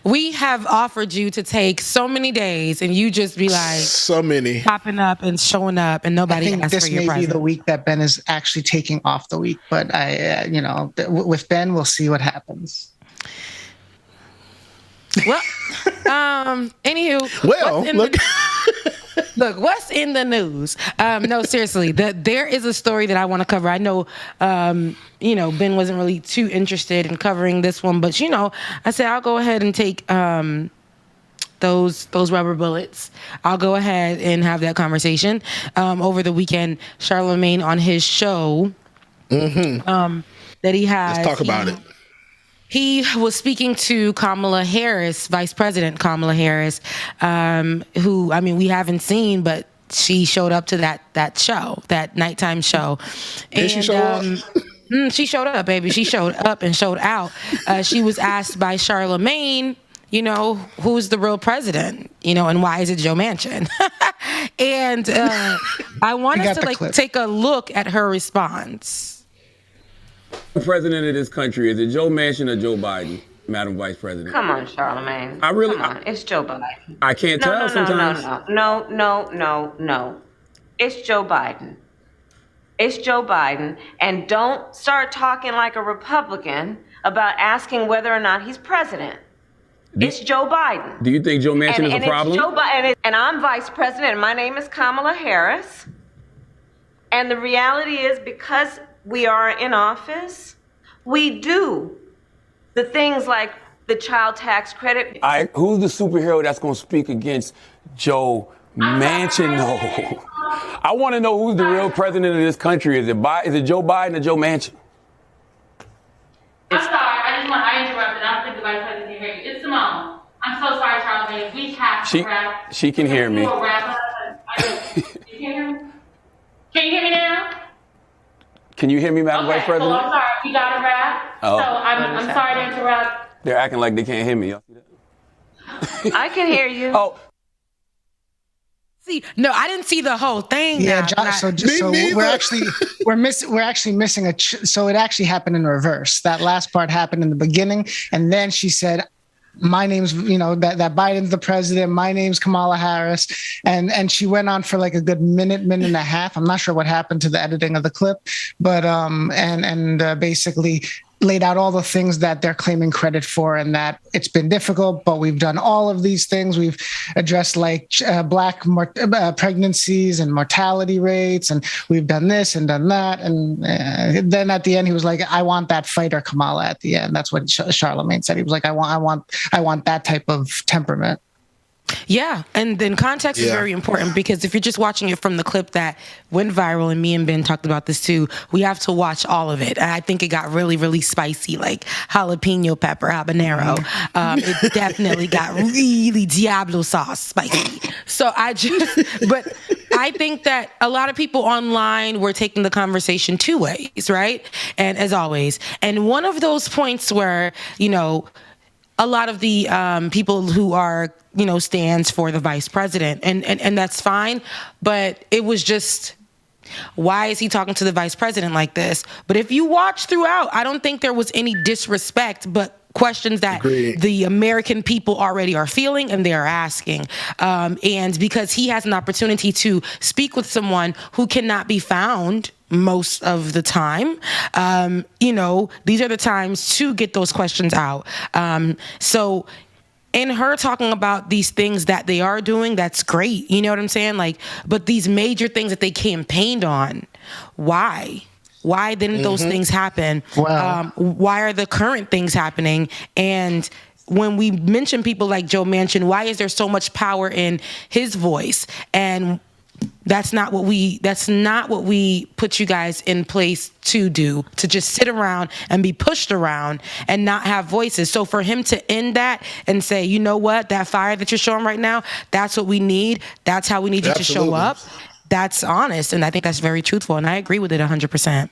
we have offered you to take so many days, and you just be like so many popping up and showing up, and nobody asks for your presence. This may be the week that Ben is actually taking off the week, but with Ben, we'll see what happens. Well, anywho, look, what's in the news? No, seriously, there is a story that I want to cover. I know, Ben wasn't really too interested in covering this one, but I said I'll go ahead and take those rubber bullets. I'll go ahead and have that conversation. Over the weekend, Charlamagne on his show, that he has. Let's talk about it. He was speaking to Kamala Harris, Vice President Kamala Harris, who, we haven't seen, but she showed up to that show, that nighttime show. Did she show up? She showed up, baby. She showed up and showed out. She was asked by Charlamagne, who's the real president, and why is it Joe Manchin? And I want us to take a look at her response. The president of this country, is it Joe Manchin or Joe Biden, Madam Vice President? Come on, Charlamagne. It's Joe Biden. I can't tell sometimes. No. It's Joe Biden. It's Joe Biden. And don't start talking like a Republican about asking whether or not he's president. It's Joe Biden. Do you think Joe Manchin is a problem? It's Joe Biden, and I'm Vice President, and my name is Kamala Harris. And the reality is, because we are in office, we do the things like the child tax credit. Who's the superhero that's going to speak against Joe Manchin? No. I want to know who's the real president of this country. Is it Joe Biden or Joe Manchin? I'm sorry. I interrupted. I don't think the Vice President can hear you. It's Simone. I'm so sorry, Charlamagne. We have to wrap. She can hear me. You can hear me? Can you hear me now? Can you hear me, Madam Vice President? Well, I'm sorry. We got to wrap. Oh. So I'm sorry to interrupt. They're acting like they can't hear me. Y'all see that? I can hear you. Oh. See, no, I didn't see the whole thing. Yeah, we're actually missing so it actually happened in reverse. That last part happened in the beginning, and then she said, my name's, that Biden's the president. My name's Kamala Harris. And she went on for like a good minute and a half. I'm not sure what happened to the editing of the clip, but, basically laid out all the things that they're claiming credit for, and that it's been difficult, but we've done all of these things. We've addressed like Black pregnancies and mortality rates, and we've done this and done that. And then at the end, he was like, "I want that fighter Kamala." At the end, that's what Charlamagne said. He was like, "I want that type of temperament." Yeah, and then context is very important, because if you're just watching it from the clip that went viral, and me and Ben talked about this too, we have to watch all of it. And I think it got really, really spicy, like jalapeno pepper, habanero. It definitely got really Diablo sauce spicy. So but I think that a lot of people online were taking the conversation two ways, right? And as always, and one of those points where, a lot of the people who are, stands for the vice president, and that's fine, but it was just, why is he talking to the vice president like this? But if you watch throughout, I don't think there was any disrespect, but questions that the American people already are feeling and they are asking. And because he has an opportunity to speak with someone who cannot be found most of the time, these are the times to get those questions out. So in her talking about these things that they are doing, that's great. You know what I'm saying? Like, but these major things that they campaigned on, why? Why didn't those things happen? Wow. Why are the current things happening? And when we mention people like Joe Manchin, why is there so much power in his voice? And that's not what we put you guys in place to do, to just sit around and be pushed around and not have voices. So for him to end that and say, you know what, that fire that you're showing right now, that's what we need. That's how we need you to show up. That's honest. And I think that's very truthful. And I agree with it 100%.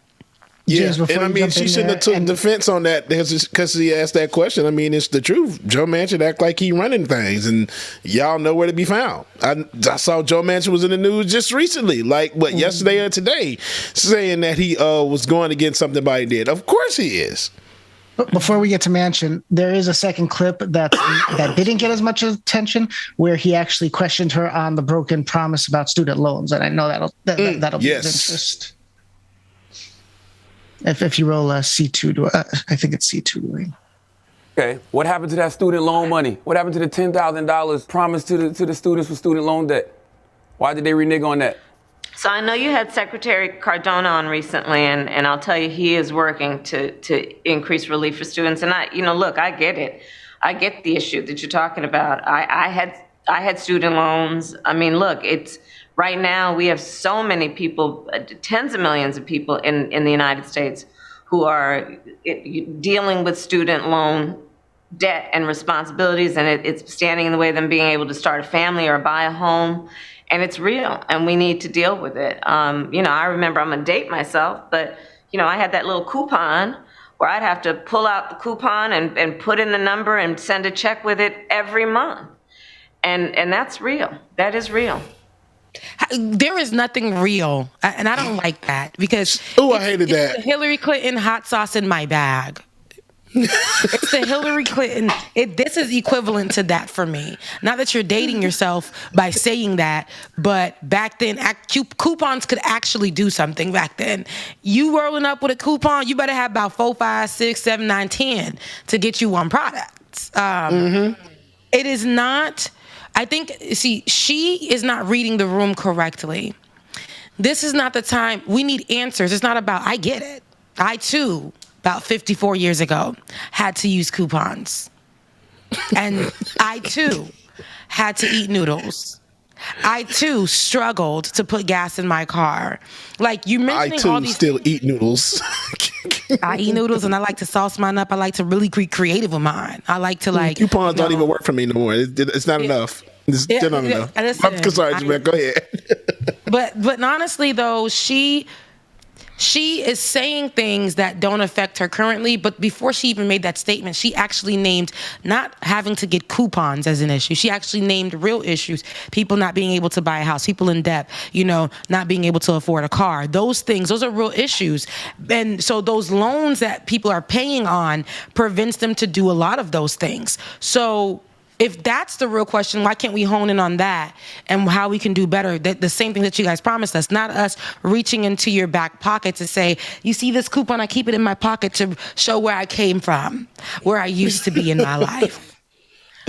Yeah, and I mean, she shouldn't have took defense on that because he asked that question. I mean, it's the truth. Joe Manchin act like he running things, and y'all know where to be found. I saw Joe Manchin was in the news just recently, like yesterday or today, saying that he was going against something Biden did. Of course he is. Before we get to Manchin, there is a second clip that didn't get as much attention, where he actually questioned her on the broken promise about student loans, and I know that'll be of interest. If you roll a C2, I think it's C2. Okay, what happened to that student loan money? What happened to the $10,000 promised to the students for student loan debt? Why did they renege on that? So I know you had Secretary Cardona on recently, and I'll tell you, he is working to increase relief for students. And look, I get it. I get the issue that you're talking about. I had student loans. I mean, look, it's right now we have so many people, tens of millions of people in the United States who are dealing with student loan debt and responsibilities, and it's standing in the way of them being able to start a family or buy a home. And it's real, and we need to deal with it. I remember, I'm gonna date myself, but I had that little coupon where I'd have to pull out the coupon and put in the number and send a check with it every month. And that's real. That is real. There is nothing real, and I don't like that, because I hated that. The Hillary Clinton hot sauce in my bag. It's the Hillary Clinton. This is equivalent to that for me. Not that you're dating yourself by saying that, but back then, coupons could actually do something back then. You rolling up with a coupon, you better have about 4, 5, 6, 7, 9, 10 to get you one product. It is not... I think, she is not reading the room correctly. This is not the time. We need answers. It's not about, I get it. I, too, about 54 years ago, had to use coupons. And I, too, had to eat noodles. I, too, struggled to put gas in my car. Like, you mentioning all these... still eat noodles. I eat noodles, and I like to sauce mine up. I like to really be creative with mine. I like to coupons don't even work for me no more. It's not enough. It's still not enough. I'm sorry, Jamel. Go ahead. But honestly, though, she is saying things that don't affect her currently. But before she even made that statement, she actually named not having to get coupons as an issue. She actually named real issues: people not being able to buy a house, people in debt, not being able to afford a car. Those are real issues. And so those loans that people are paying on prevents them to do a lot of those things. So if that's the real question, why can't we hone in on that and how we can do better? The same thing that you guys promised us, not us reaching into your back pocket to say, you see this coupon, I keep it in my pocket to show where I came from, where I used to be in my life.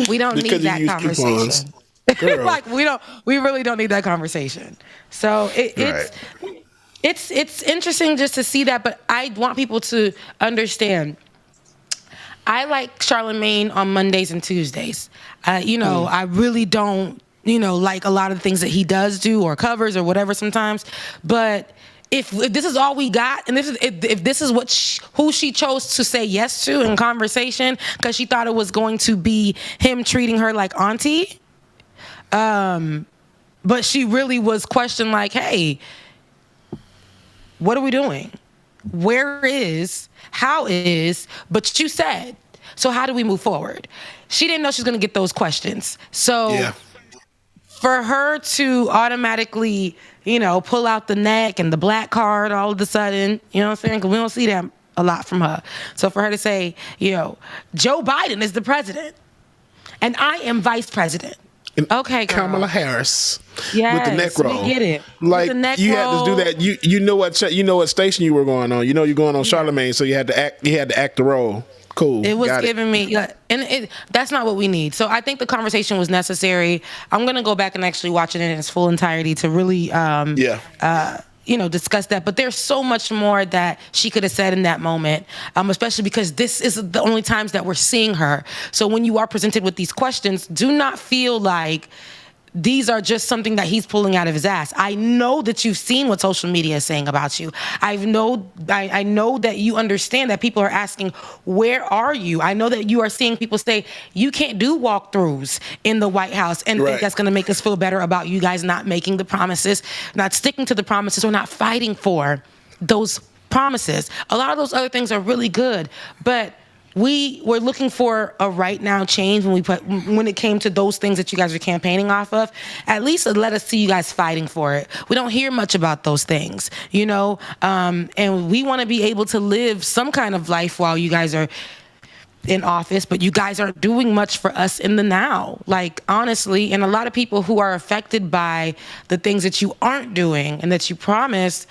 We don't need that conversation. Like we really don't need that conversation. So it's interesting just to see that, but I want people to understand. I like Charlamagne on Mondays and Tuesdays. I really don't, like a lot of the things that he does do or covers or whatever sometimes. But if this is all we got, and if this is what who she chose to say yes to in conversation because she thought it was going to be him treating her like auntie, but she really was questioned like, hey, what are we doing? Where is, how is, but you said, so how do we move forward? She didn't know she was going to get those questions. So for her to automatically, pull out the neck and the black card all of a sudden, you know what I'm saying? Because we don't see that a lot from her. So for her to say, Joe Biden is the president and I am vice president. Okay, girl. Kamala Harris. Yes, with the neck roll. We get it. Like you had to do that. You know what station you were going on. You're going on Charlamagne, so you had to act the role. Cool. It was giving me, and that's not what we need. So I think the conversation was necessary. I'm gonna go back and actually watch it in its full entirety to really, discuss that. But there's so much more that she could have said in that moment, especially because this is the only times that we're seeing her. So when you are presented with these questions, do not feel like these are just something that he's pulling out of his ass. I know that you've seen what social media is saying about you. I know that you understand that people are asking, where are you? I know that you are seeing people say, you can't do walkthroughs in the White House and think that's going to make us feel better about you guys not making the promises, not sticking to the promises, or not fighting for those promises. A lot of those other things are really good, but we were looking for a right now change when it came to those things that you guys are campaigning off of. At least let us see you guys fighting for it. We don't hear much about those things, and we want to be able to live some kind of life while you guys are in office, but you guys aren't doing much for us in the now, like honestly. And a lot of people who are affected by the things that you aren't doing and that you promised,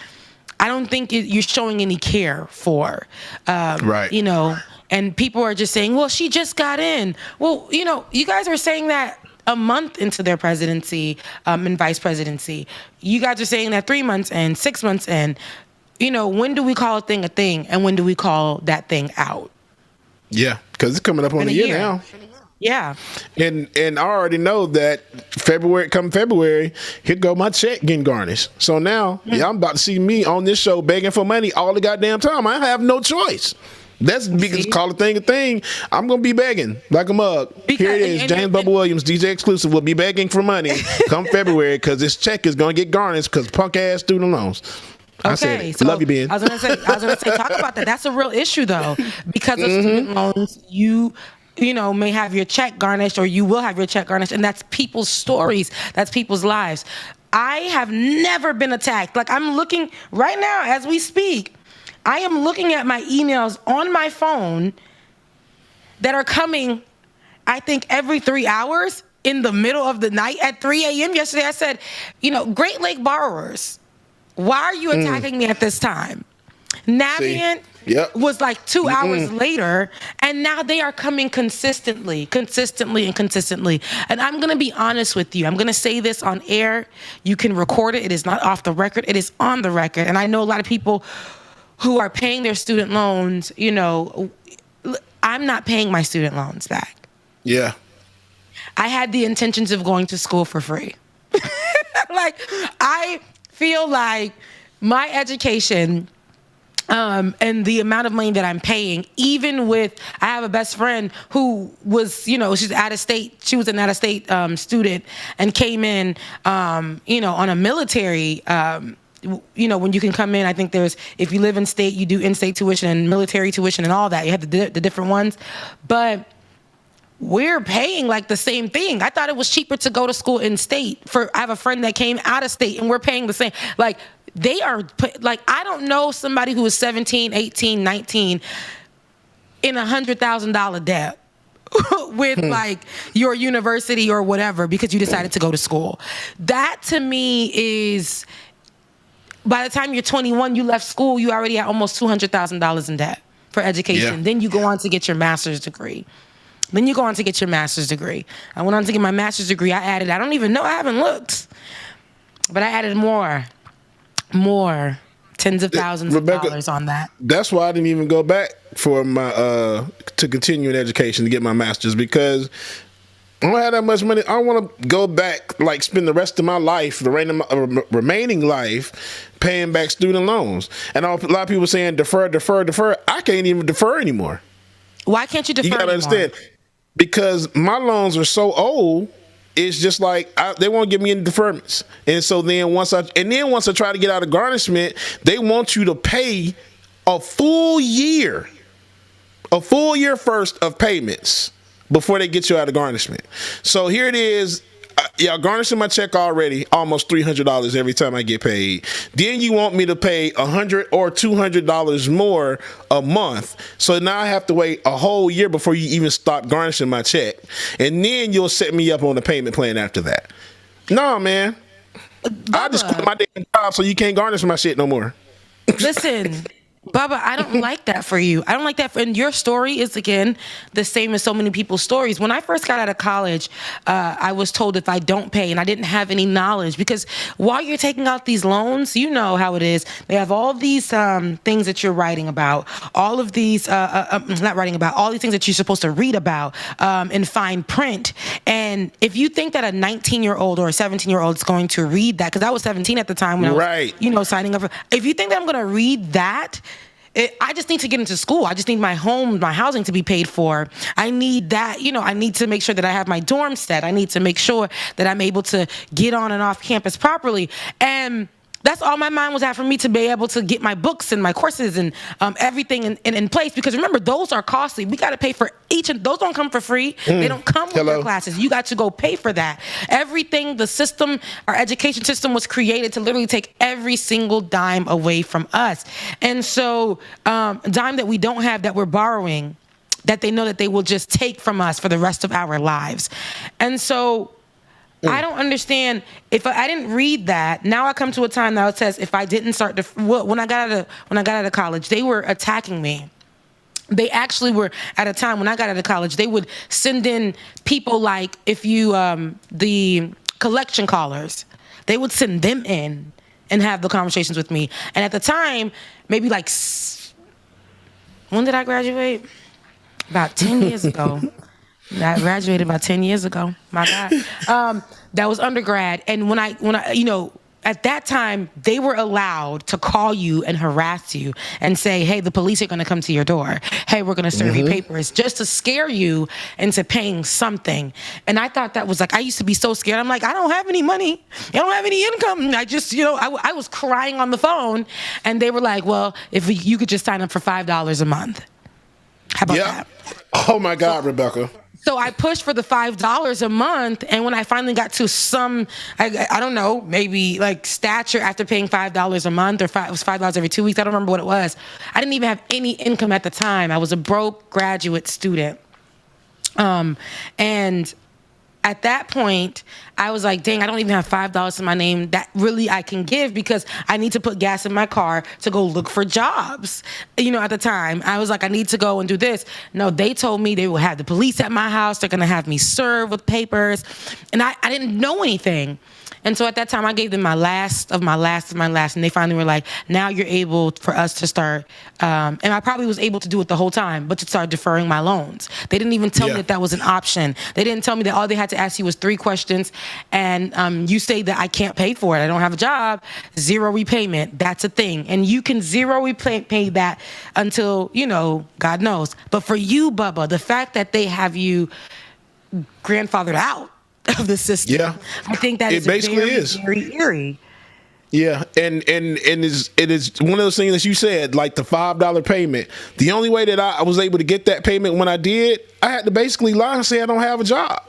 I don't think you're showing any care for, and people are just saying, well, she just got in. Well, you guys are saying that a month into their presidency and vice presidency. You guys are saying that 3 months in, 6 months in. When do we call a thing, and when do we call that thing out? Yeah, because it's coming up on a year now. Yeah. And I already know that February, here go my check getting garnished. So now, I'm about to see me on this show begging for money all the goddamn time. I have no choice. That's because call a thing. I'm going to be begging like a mug. Here it is. James Bubba Williams, DJ Exclusive, will be begging for money come February because this check is going to get garnished because punk ass student loans. I said it. So love you, Ben. I was gonna say, talk about that. That's a real issue though, because of student loans. You may have your check garnished, or you will have your check garnished, and that's people's stories. That's people's lives. I have never been attacked. Like, I'm looking right now as we speak. I am looking at my emails on my phone that are coming, I think, every 3 hours in the middle of the night at 3 a.m. Yesterday, I said, Great Lake borrowers, why are you attacking me at this time? Navient was like 2 hours later, and now they are coming consistently. And I'm going to be honest with you. I'm going to say this on air. You can record it. It is not off the record. It is on the record. And I know a lot of people who are paying their student loans, I'm not paying my student loans back. Yeah. I had the intentions of going to school for free. I feel like my education and the amount of money that I'm paying, even with, I have a best friend who was, she's out of state. She was an out of state student and came in, on a military, when you can come in, I think if you live in state, you do in-state tuition and military tuition and all that. You have the different ones. But we're paying like the same thing. I thought it was cheaper to go to school in state. I have a friend that came out of state and we're paying the same. Like, they are, I don't know somebody who is 17, 18, 19 in $100,000 debt with like your university or whatever because you decided to go to school. That to me is, by the time you're 21, you left school, you already had almost $200,000 in debt for education. Yeah. Then you go on to get your master's degree. I went on to get my master's degree. I don't even know, I haven't looked, but I added more tens of thousands of dollars on that. That's why I didn't even go back for my to continue in education to get my master's, because I don't have that much money. I don't want to go back, like spend the rest of my life, the remaining life, paying back student loans. And a lot of people saying defer. I can't even defer anymore. Why can't you defer? You gotta understand, because my loans are so old. It's just like they won't give me any deferments, and so then once I try to get out of garnishment, they want you to pay a full year first of payments before they get you out of garnishment. So here it is. Y'all garnishing my check already, almost $300 every time I get paid. Then you want me to pay $100 or $200 more a month. So now I have to wait a whole year before you even start garnishing my check. And then you'll set me up on a payment plan after that. No, man. I just quit my damn job so you can't garnish my shit no more. Listen, Bubba, I don't like that for you. I don't like that. And your story is, again, the same as so many people's stories. When I first got out of college, I was told if I don't pay, and I didn't have any knowledge, because while you're taking out these loans, you know how it is. They have all these things that you're writing about, all of these, not writing about, all these things that you're supposed to read about in fine print. And if you think that a 19-year-old or a 17-year-old is going to read that, because I was 17 at the time when I was, signing up. If you think that I'm going to read that, I just need to get into school. I just need my housing to be paid for. I need that, I need to make sure that I have my dorm set. I need to make sure that I'm able to get on and off campus properly. And that's all my mind was at, for me to be able to get my books and my courses and everything in place. Because remember, those are costly. We got to pay for each, and those don't come for free. They don't come with your classes. You got to go pay for that. Everything, the system, our education system was created to literally take every single dime away from us. And so, dime that we don't have, that we're borrowing, that they know that they will just take from us for the rest of our lives. And so, I don't understand. If I didn't read that, now I come to a time now it says if I didn't start to, when I got out of college, they were attacking me. They actually were, at a time when I got out of college, they would send in people like, if you the collection callers, they would send them in and have the conversations with me. And at the time, maybe like, when did I graduate? About 10 years ago. I graduated about 10 years ago. My God. That was undergrad. And when I, at that time, they were allowed to call you and harass you and say, hey, the police are going to come to your door. Hey, we're going to serve you papers, just to scare you into paying something. And I thought that was like, I used to be so scared. I'm like, I don't have any money. I don't have any income. I just, I was crying on the phone. And they were like, well, if you could just sign up for $5 a month. How about that? Oh, my God, Rebecca. So I pushed for the $5 a month, and when I finally got to some, I don't know, maybe like stature after paying $5 a month, or it was $5 every 2 weeks, I don't remember what it was. I didn't even have any income at the time. I was a broke graduate student. And at that point, I was like, dang, I don't even have $5 in my name that really I can give, because I need to put gas in my car to go look for jobs. At the time, I was like, I need to go and do this. No, they told me they will have the police at my house. They're going to have me served with papers. And I didn't know anything. And so at that time, I gave them my last of my last. And they finally were like, now you're able for us to start. And I probably was able to do it the whole time, but to start deferring my loans. They didn't even tell me that was an option. They didn't tell me that all they had to ask you was 3 questions. And you say that I can't pay for it. I don't have a job. 0 repayment. That's a thing. And you can 0 repay that until, God knows. But for you, Bubba, the fact that they have you grandfathered out of the system, I think that it basically is very eerie. Yeah, and it is one of those things that you said, like the $5 payment. The only way that I was able to get that payment when I did, I had to basically lie and say I don't have a job.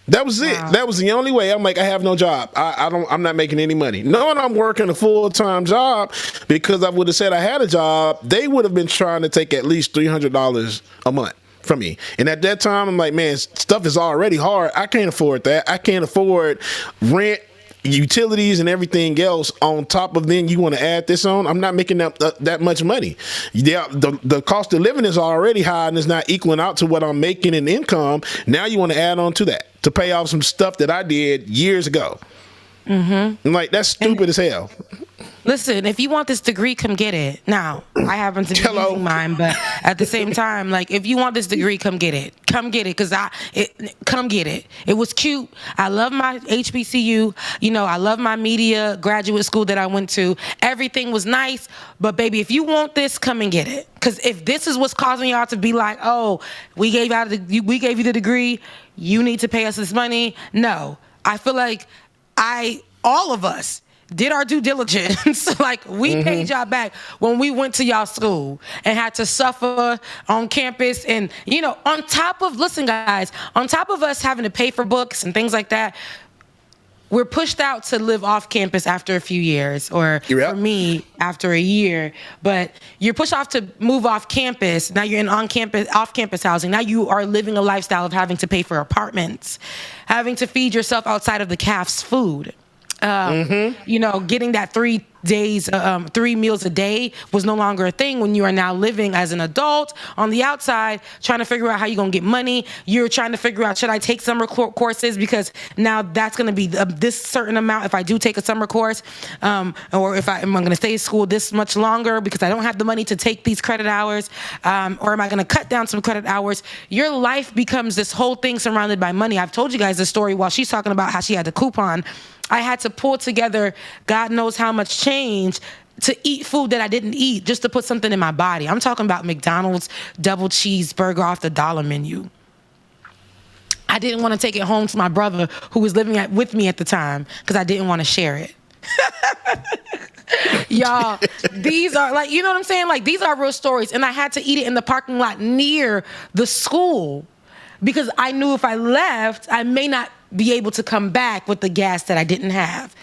That was it. That was the only way. I'm like, I have no job. I'm not making any money. Knowing I'm working a full-time job, because I would have said I had a job, they would have been trying to take at least $300 a month for me. And at that time, I'm like, man, stuff is already hard. I can't afford that. I can't afford rent, utilities, and everything else on top of then you want to add this on. I'm not making that much money. Yeah, the cost of living is already high and it's not equaling out to what I'm making in income. Now you want to add on to that to pay off some stuff that I did years ago. Mm-hmm. I'm like, that's stupid as hell. Listen, if you want this degree, come get it. Now, I happen to be using mine, but at the same time, like, if you want this degree, come get it. Come get it, because come get it. It was cute. I love my HBCU. You know, I love my media graduate school that I went to. Everything was nice, but baby, if you want this, come and get it. Because if this is what's causing y'all to be like, oh, we gave you the degree, you need to pay us this money. No, I feel like all of us did our due diligence. Like, we paid y'all back when we went to y'all school and had to suffer on campus. And, you know, on top of us having to pay for books and things like that, we're pushed out to live off campus after a few years, or for me, after a year. But you're pushed off to move off campus. Now you're in off campus housing. Now you are living a lifestyle of having to pay for apartments, having to feed yourself outside of the CAF's food. You know, getting that 3 meals a day was no longer a thing when you are now living as an adult on the outside, trying to figure out how you're going to get money. You're trying to figure out, should I take summer courses? Because now that's going to be this certain amount if I do take a summer course, or if I'm going to stay at school this much longer because I don't have the money to take these credit hours, or am I going to cut down some credit hours? Your life becomes this whole thing surrounded by money. I've told you guys the story while she's talking about how she had the coupon. I had to pull together God knows how much change to eat food that I didn't eat just to put something in my body. I'm talking about McDonald's double cheeseburger off the dollar menu. I didn't want to take it home to my brother who was living with me at the time because I didn't want to share it. Y'all, these are like, you know what I'm saying? Like, these are real stories. And I had to eat it in the parking lot near the school because I knew if I left, I may not be able to come back with the gas that I didn't have.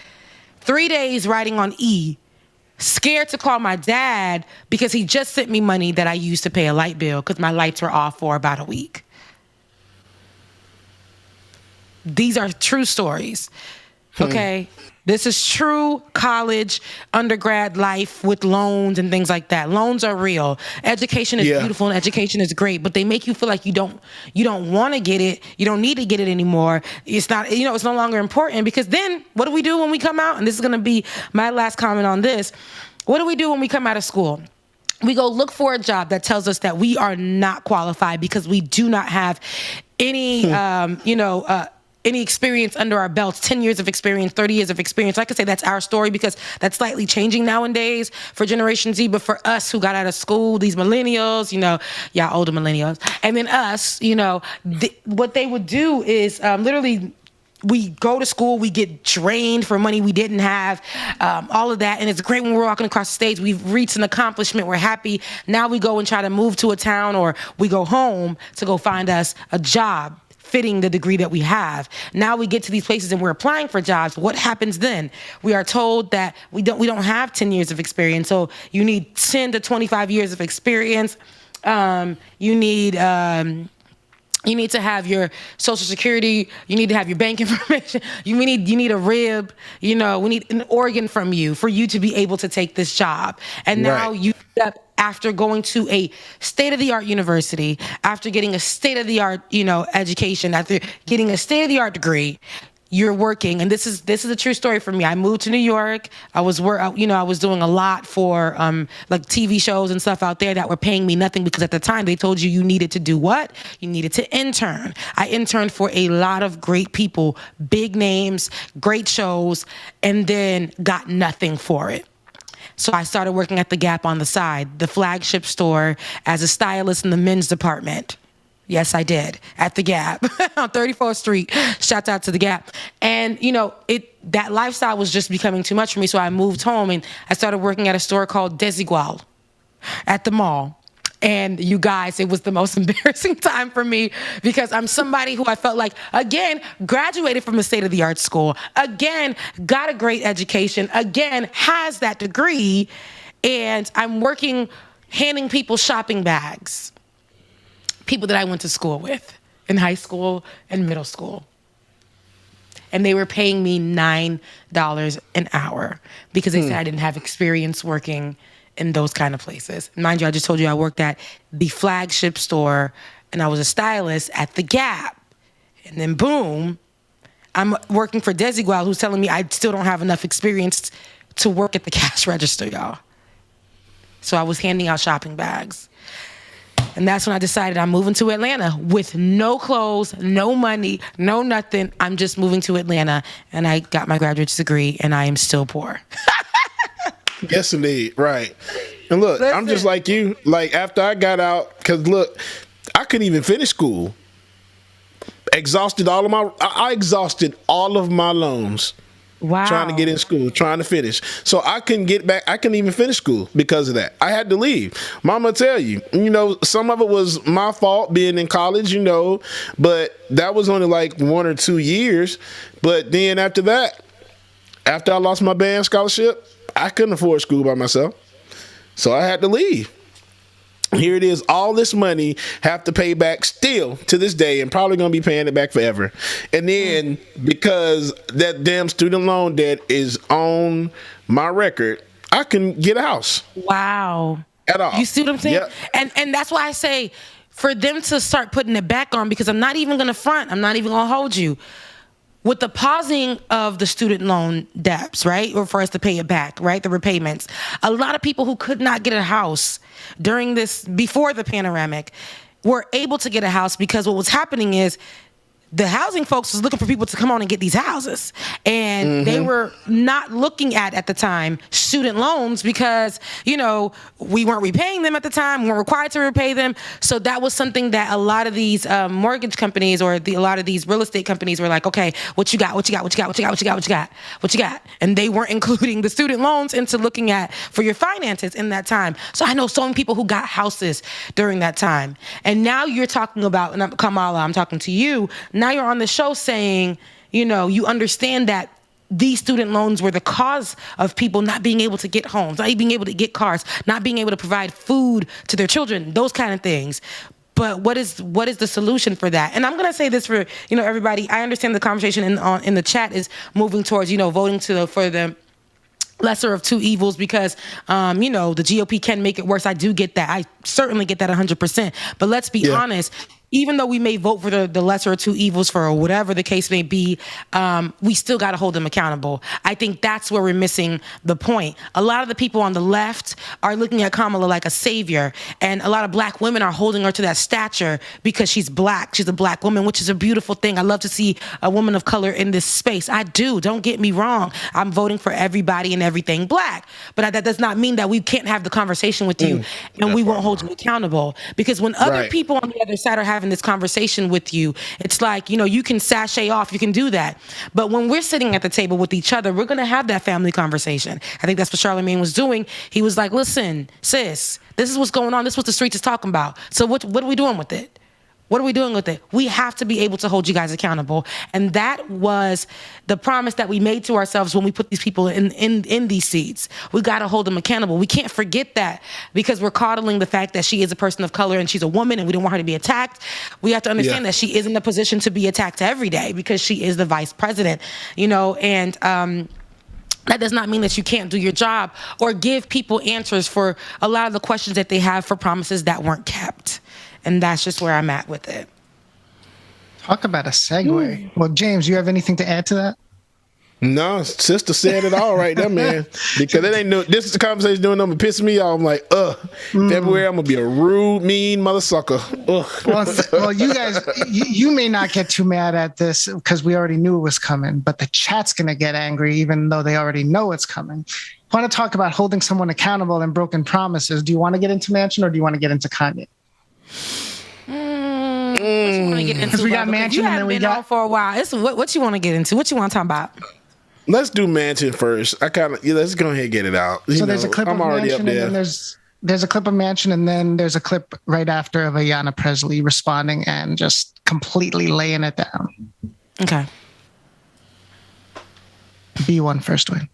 3 days riding on E, scared to call my dad because he just sent me money that I used to pay a light bill because my lights were off for about a week. These are true stories, okay? This is true college, undergrad life with loans and things like that. Loans are real. Education is beautiful and education is great, but they make you feel like you don't want to get it. You don't need to get it anymore. It's not, you know, it's no longer important because then what do we do when we come out? And this is going to be my last comment on this. What do we do when we come out of school? We go look for a job that tells us that we are not qualified because we do not have any, any experience under our belts, 10 years of experience, 30 years of experience. Like I say, that's our story because that's slightly changing nowadays for Generation Z. But for us who got out of school, these millennials, you know, y'all older millennials, and then us, you know, what they would do is literally we go to school, we get drained for money we didn't have, all of that. And it's great when we're walking across the stage. We've reached an accomplishment. We're happy. Now we go and try to move to a town or we go home to go find us a job fitting the degree that we have. Now we get to these places and we're applying for jobs. What happens then? We are told that we don't have 10 years of experience. So you need 10 to 25 years of experience. You need to have your social security. You need to have your bank information. You need a rib. You know, we need an organ from you for you to be able to take this job. And now you after going to a state-of-the-art university, after getting a state-of-the-art, education, after getting a state-of-the-art degree, you're working. And this is a true story for me. I moved to New York. I was doing a lot for like TV shows and stuff out there that were paying me nothing because at the time they told you needed to do what? You needed to intern. I interned for a lot of great people, big names, great shows, and then got nothing for it. So I started working at the Gap on the side, the flagship store, as a stylist in the men's department. Yes, I did, at the Gap on 34th Street. Shout out to the Gap. And, that lifestyle was just becoming too much for me. So I moved home and I started working at a store called Desigual at the mall. And you guys, it was the most embarrassing time for me because I'm somebody who I felt like, again, graduated from a state-of-the-art school, again, got a great education, again, has that degree, and I'm working, handing people shopping bags. people that I went to school with in high school and middle school. And they were paying me $9 an hour because they said I didn't have experience working in those kind of places. Mind you, I just told you I worked at the flagship store and I was a stylist at the Gap. And then boom, I'm working for Desigual, who's telling me I still don't have enough experience to work at the cash register, y'all. So I was handing out shopping bags. And that's when I decided I'm moving to Atlanta with no clothes, no money, no nothing. I'm just moving to Atlanta. And I got my graduate degree and I am still poor. Yes, indeed. Right. And look, listen. I'm just like you. Like after I got out, because look, I couldn't even finish school. I exhausted all of my loans. Wow. Trying to get in school, trying to finish. So I couldn't get back. I couldn't even finish school because of that. I had to leave. Mama tell you, some of it was my fault being in college, but that was only like 1 or 2 years. But then after that, after I lost my band scholarship, I couldn't afford school by myself. So I had to leave. Here it is, all this money have to pay back still to this day and probably going to be paying it back forever. And then because that damn student loan debt is on my record, I can get a house. Wow. At all. You see what I'm saying? Yep. And that's why I say for them to start putting it back on, because I'm not even going to front. I'm not even going to hold you. With the pausing of the student loan debts, right? Or for us to pay it back, right? The repayments. A lot of people who could not get a house before the panoramic were able to get a house because what was happening is the housing folks was looking for people to come on and get these houses. And they were not looking at the time, student loans because, we weren't repaying them at the time. We weren't required to repay them. So that was something that a lot of these mortgage companies or a lot of these real estate companies were like, okay, what you got? And they weren't including the student loans into looking at for your finances in that time. So I know so many people who got houses during that time. And now you're talking about, and Kamala, I'm talking to you, now you're on the show saying, you understand that these student loans were the cause of people not being able to get homes, not being able to get cars, not being able to provide food to their children, those kind of things. But what is the solution for that? And I'm going to say this for, everybody. I understand the conversation in the chat is moving towards, voting for the lesser of two evils because, the GOP can make it worse. I do get that. I certainly get that 100%. But let's be honest. Even though we may vote for the lesser of two evils for whatever the case may be, we still got to hold them accountable. I think that's where we're missing the point. A lot of the people on the left are looking at Kamala like a savior, and a lot of black women are holding her to that stature because she's black. She's a black woman, which is a beautiful thing. I love to see a woman of color in this space. I do. Don't get me wrong. I'm voting for everybody and everything black. But that does not mean that we can't have the conversation with you and we won't hold you accountable. Because when other people on the other side are having this conversation with you, it's like, you can sashay off, you can do that. But when we're sitting at the table with each other, we're going to have that family conversation. I think that's what Charlamagne was doing. He was like, listen, sis, this is what's going on. This is what the streets is talking about. So what are we doing with it? What are we doing with it? We have to be able to hold you guys accountable. And that was the promise that we made to ourselves when we put these people in these seats. We got to hold them accountable. We can't forget that because we're coddling the fact that she is a person of color and she's a woman and we don't want her to be attacked. We have to understand that she is in a position to be attacked every day because she is the vice president, and that does not mean that you can't do your job or give people answers for a lot of the questions that they have for promises that weren't kept. And that's just where I'm at with it. Talk about a segue. Well, James, you have anything to add to that? No, sister said it all right there, man. Because it ain't this is the conversation doing them pissing me off. I'm like, February, I'm gonna be a rude, mean mother sucker. Well, you guys, you may not get too mad at this because we already knew it was coming, but the chat's gonna get angry even though they already know it's coming. I want to talk about holding someone accountable and broken promises. Do you want to get into Manchin or do you want to get into Kanye? Because we got Manchin and then we got for a while. What you want to get into? What you want to talk about? Let's do Manchin first. Let's go ahead and get it out. So there's a clip I'm of already Manchin up there. and then there's a clip of Manchin and then there's a clip right after of Ayanna Presley responding and just completely laying it down. Okay. B1 first, Dwayne.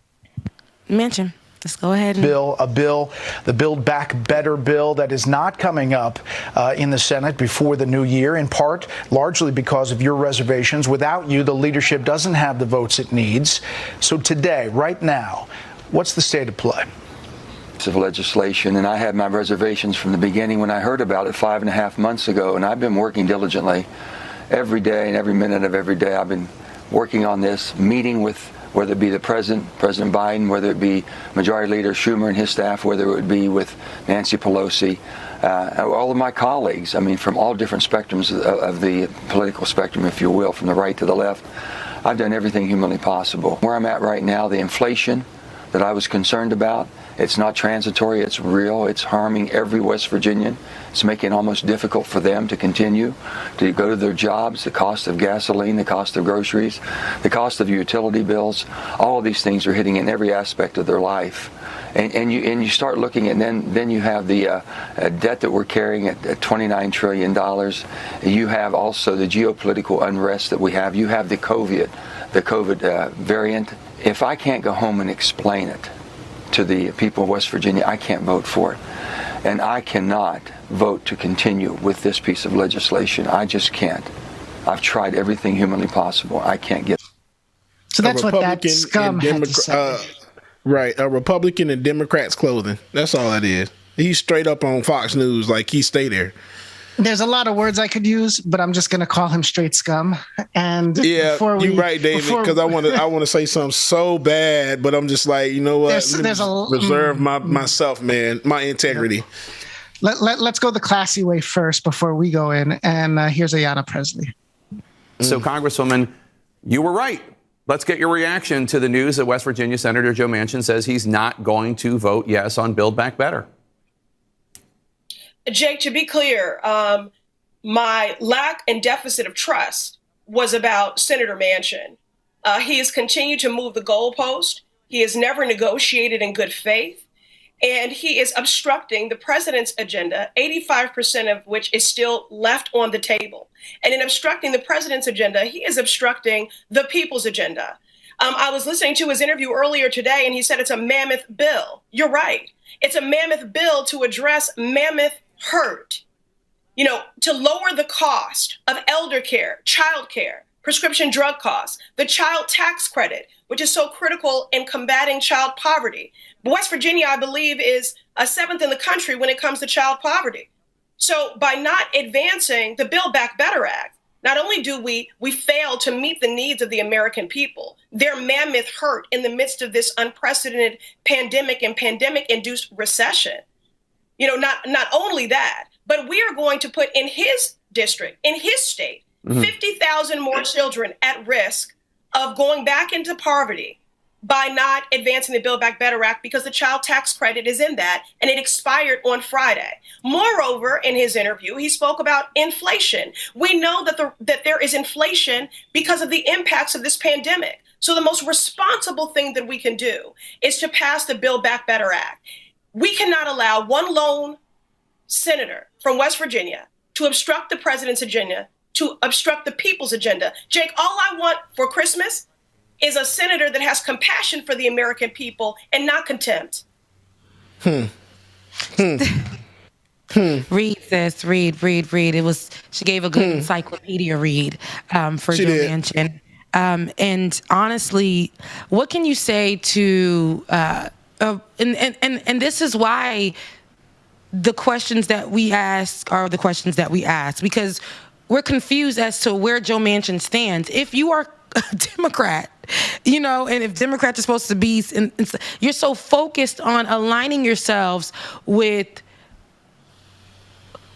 Manchin. Let's go ahead. The Build Back Better bill that is not coming up in the Senate before the new year, in part largely because of your reservations. Without you, the leadership doesn't have the votes it needs. So today, right now, what's the state of play? Of legislation, and I had my reservations from the beginning when I heard about it 5.5 months ago, and I've been working diligently every day and every minute of every day. I've been working on this, meeting with whether it be the President Biden, whether it be Majority Leader Schumer and his staff, whether it would be with Nancy Pelosi, all of my colleagues, I mean, from all different spectrums of the political spectrum, if you will, from the right to the left. I've done everything humanly possible. Where I'm at right now, the inflation that I was concerned about, it's not transitory, it's real, it's harming every West Virginian. It's making it almost difficult for them to continue to go to their jobs, the cost of gasoline, the cost of groceries, the cost of utility bills. All of these things are hitting in every aspect of their life. And you start looking at, then you have the debt that we're carrying at $29 trillion. You have also the geopolitical unrest that we have. You have the COVID variant. If I can't go home and explain it to the people of West Virginia, I can't vote for it. And I cannot vote to continue with this piece of legislation. I just can't. I've tried everything humanly possible. I can't get. So that's what that scum had to say. Right, a Republican in Democrats' clothing. That's all that is. He's straight up on Fox News, like he stay there. There's a lot of words I could use, but I'm just going to call him straight scum. And yeah, you're right, David, because I want to say something so bad, but I'm just like, you know what? Reserve myself, man, my integrity. Let's go the classy way first before we go in. And here's Ayanna Presley. So, Congresswoman, you were right. Let's get your reaction to the news that West Virginia Senator Joe Manchin says he's not going to vote yes on Build Back Better. Jake, to be clear, my lack and deficit of trust was about Senator Manchin. He has continued to move the goalpost. He has never negotiated in good faith. And he is obstructing the president's agenda, 85% of which is still left on the table. And in obstructing the president's agenda, he is obstructing the people's agenda. I was listening to his interview earlier today, and he said it's a mammoth bill. You're right. It's a mammoth bill to address mammoth hurt, to lower the cost of elder care, child care, prescription drug costs, the child tax credit, which is so critical in combating child poverty. West Virginia, I believe, is a 7th in the country when it comes to child poverty. So by not advancing the Build Back Better Act, not only do we fail to meet the needs of the American people, their mammoth hurt in the midst of this unprecedented pandemic and pandemic-induced recession. Not only that, but we are going to put in his district, in his state, 50,000 more children at risk of going back into poverty by not advancing the Build Back Better Act, because the child tax credit is in that and it expired on Friday. Moreover, in his interview, he spoke about inflation. We know that there is inflation because of the impacts of this pandemic. So the most responsible thing that we can do is to pass the Build Back Better Act. We cannot allow one lone senator from West Virginia to obstruct the president's agenda, to obstruct the people's agenda. Jake, all I want for Christmas is a senator that has compassion for the American people and not contempt. Read, sis. Read. She gave a good encyclopedia read for Joe Manchin. And honestly, what can you say to and this is why the questions that we ask are the questions that we ask, because we're confused as to where Joe Manchin stands. If you are a Democrat, and if Democrats are supposed to be, you're so focused on aligning yourselves with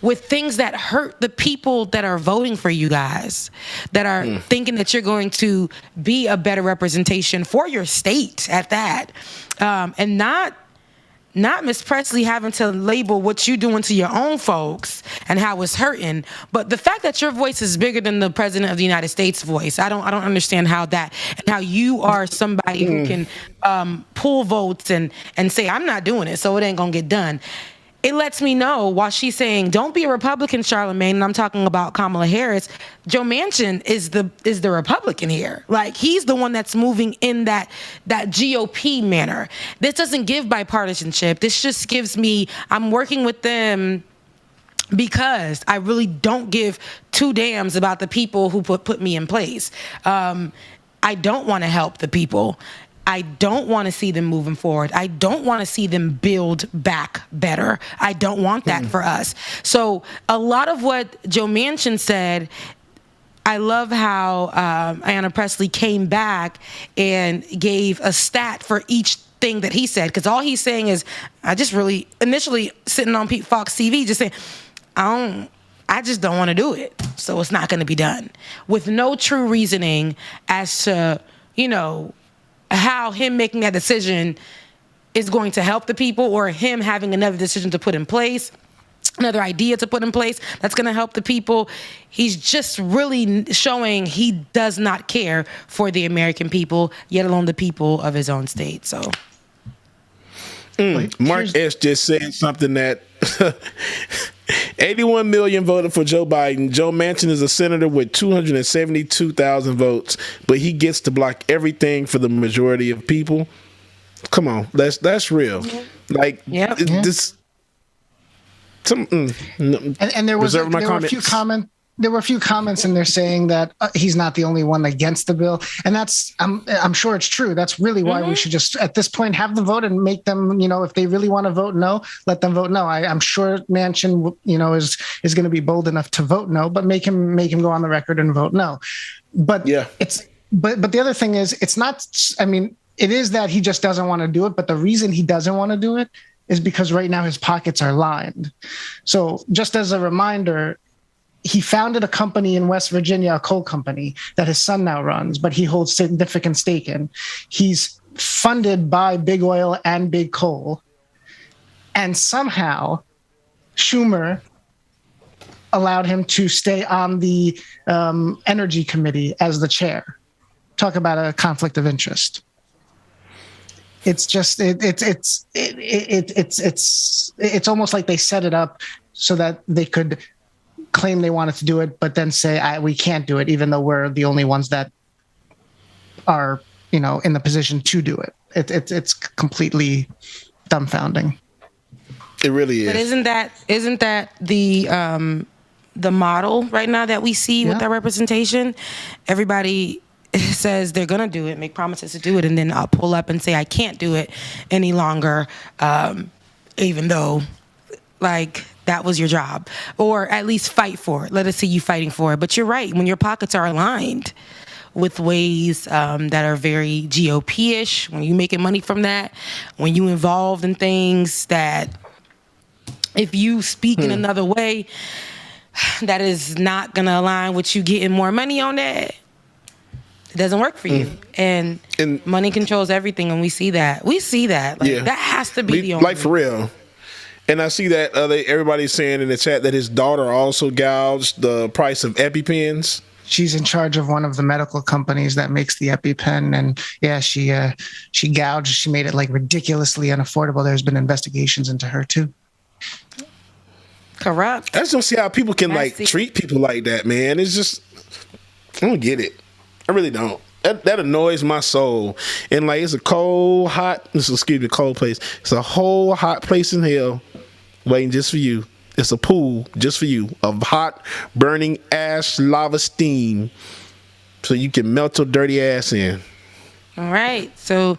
things that hurt the people that are voting for you guys, that are thinking that you're going to be a better representation for your state at that, and not Miss Presley having to label what you're doing to your own folks and how it's hurting. But the fact that your voice is bigger than the president of the United States' voice, I don't understand how you are somebody who can pull votes and say, I'm not doing it, so it ain't gonna get done. it lets me know while she's saying, don't be a Republican, Charlamagne, and I'm talking about Kamala Harris, Joe Manchin is the Republican here. Like, he's the one that's moving in that GOP manner. This doesn't give bipartisanship. This just gives me, I'm working with them because I really don't give two damns about the people who put me in place. I don't want to help the people. I don't want to see them moving forward. I don't want to see them build back better. I don't want that for us. So a lot of what Joe Manchin said, I love how Ayanna Pressley came back and gave a stat for each thing that he said. Because all he's saying is, I just really, initially sitting on Fox TV, just saying, I just don't want to do it. So it's not going to be done. With no true reasoning as to, how him making that decision is going to help the people, or him having another decision to put in place, another idea to put in place that's going to help the people. He's just really showing he does not care for the American people, yet alone the people of his own state. So, Mark S. just said something that 81 million voted for Joe Biden. Joe Manchin is a senator with 272,000 votes, but he gets to block everything for the majority of people. Come on, that's real. Like, this. And there were a few comments in there saying that he's not the only one against the bill, and that's I'm sure it's true. That's really why we should just at this point have the vote and make them, if they really want to vote no, let them vote no. I'm sure Manchin, is going to be bold enough to vote no, but make him go on the record and vote no. But but the other thing is, it's not. I mean, it is that he just doesn't want to do it, but the reason he doesn't want to do it is because right now his pockets are lined. So just as a reminder, he founded a company in West Virginia, a coal company that his son now runs, but he holds significant stake in. He's funded by big oil and big coal. And somehow Schumer allowed him to stay on the Energy Committee as the chair. Talk about a conflict of interest. It's just it's almost like they set it up so that they could claim they wanted to do it, but then say we can't do it, even though we're the only ones that are in the position to do it. It's completely dumbfounding. It really is. But isn't that the model right now that we see with our representation? Everybody says they're going to do it, make promises to do it, and then I'll pull up and say I can't do it any longer, even though, like, that was your job. Or at least fight for it. Let us see you fighting for it. But you're right. When your pockets are aligned with ways that are very GOP-ish, when you're making money from that, when you involved in things that if you speak in another way, that is not going to align with you getting more money on that, it doesn't work for you. And money controls everything, and we see that. Like, that has to be the only. Like, for real. And I see that everybody's saying in the chat that his daughter also gouged the price of EpiPens. She's in charge of one of the medical companies that makes the EpiPen, and she gouged. She made it like ridiculously unaffordable. There's been investigations into her too. Corrupt. I just don't see how people can treat people like that, man. It's just, I don't get it. I really don't. That annoys my soul. And like, it's a cold place. It's a whole hot place in hell waiting just for you. It's a pool just for you of hot, burning ash, lava steam, so you can melt your dirty ass in. All right. So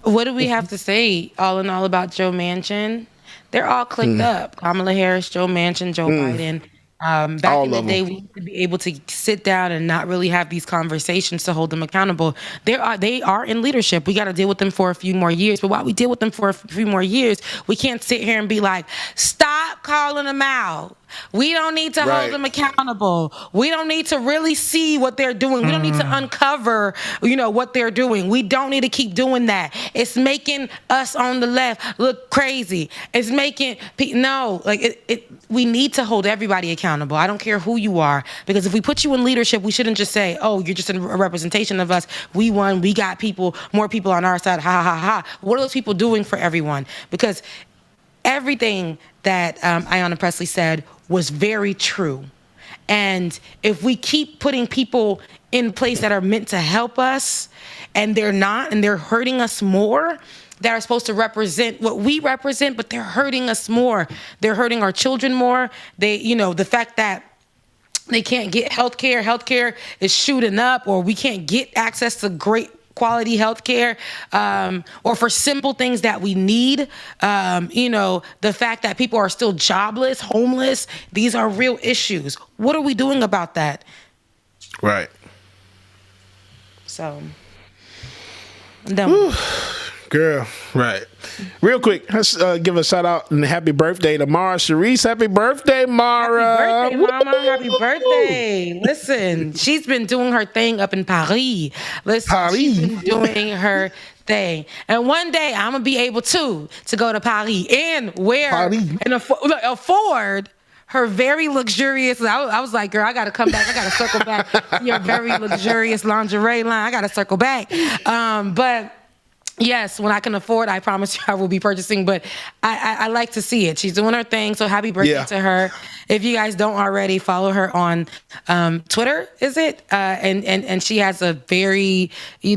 what do we have to say all in all about Joe Manchin? They're all clicked up. Kamala Harris, Joe Manchin, Joe Biden. Back all in the day, we used to be able to sit down and not really have these conversations to hold them accountable. They are in leadership. We got to deal with them for a few more years. But while we deal with them for a few more years, we can't sit here and be like, stop calling them out. We don't need to hold them accountable. We don't need to really see what they're doing. We don't need to uncover, what they're doing. We don't need to keep doing that. It's making us on the left look crazy. It's making we need to hold everybody accountable. I don't care who you are, because if we put you in leadership, we shouldn't just say, "Oh, you're just a representation of us. We won. We got more people on our side. Ha ha ha." What are those people doing for everyone? Because everything that Ayanna Pressley said was very true. And if we keep putting people in place that are meant to help us, and they're not, and they're hurting us more, that are supposed to represent what we represent, but they're hurting us more. They're hurting our children more. The fact that they can't get healthcare is shooting up, or we can't get access to great quality healthcare, or for simple things that we need. The fact that people are still jobless, homeless, these are real issues. What are we doing about that? Right. So, I'm done. Girl, right. Real quick, let's give a shout out and happy birthday to Mara Sharice. Happy birthday, Mara. Happy birthday, Mama. Happy birthday. Listen, she's been doing her thing up in Paris. She's been doing her thing. And one day I'm going to be able to go to Paris and afford her very luxurious. I was like, girl, I got to come back. I got to circle back to your very luxurious lingerie line. I got to circle back. But yes, when I can afford, I promise you I will be purchasing. But I like to see it. She's doing her thing. So happy birthday to her. If you guys don't already, follow her on Twitter, is it? And she has a very, she's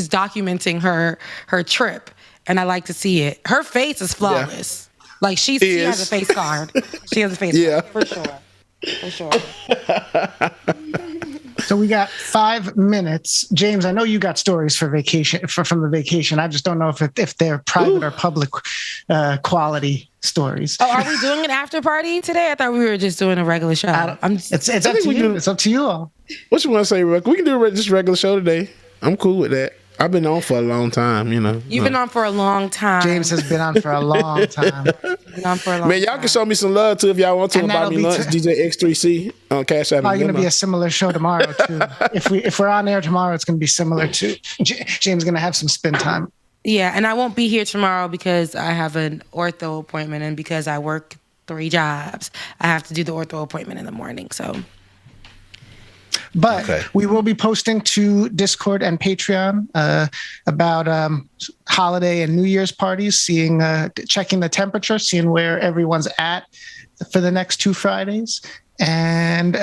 documenting her trip. And I like to see it. Her face is flawless. Yeah. Like she has a face card. She has a face card, for sure. So we got 5 minutes. James, I know you got stories for vacation from the vacation. I just don't know if they're private or public quality stories. Oh, are we doing an after party today? I thought we were just doing a regular show. It's up to you. It's up to you all. What you want to say, Rick? We can do just a regular show today. I'm cool with that. I've been on for a long time, You've been on for a long time. James has been on for a long time. Man, y'all can show me some love too if y'all want to. Buy me lunch, DJ X3C on Cash App. Probably going to be a similar show tomorrow too. If we're on air tomorrow, it's going to be similar too. James is going to have some spin time. Yeah, and I won't be here tomorrow because I have an ortho appointment, and because I work 3 jobs, I have to do the ortho appointment in the morning. So. But we will be posting to Discord and Patreon about holiday and New Year's parties, checking the temperature, seeing where everyone's at for the next 2 Fridays. And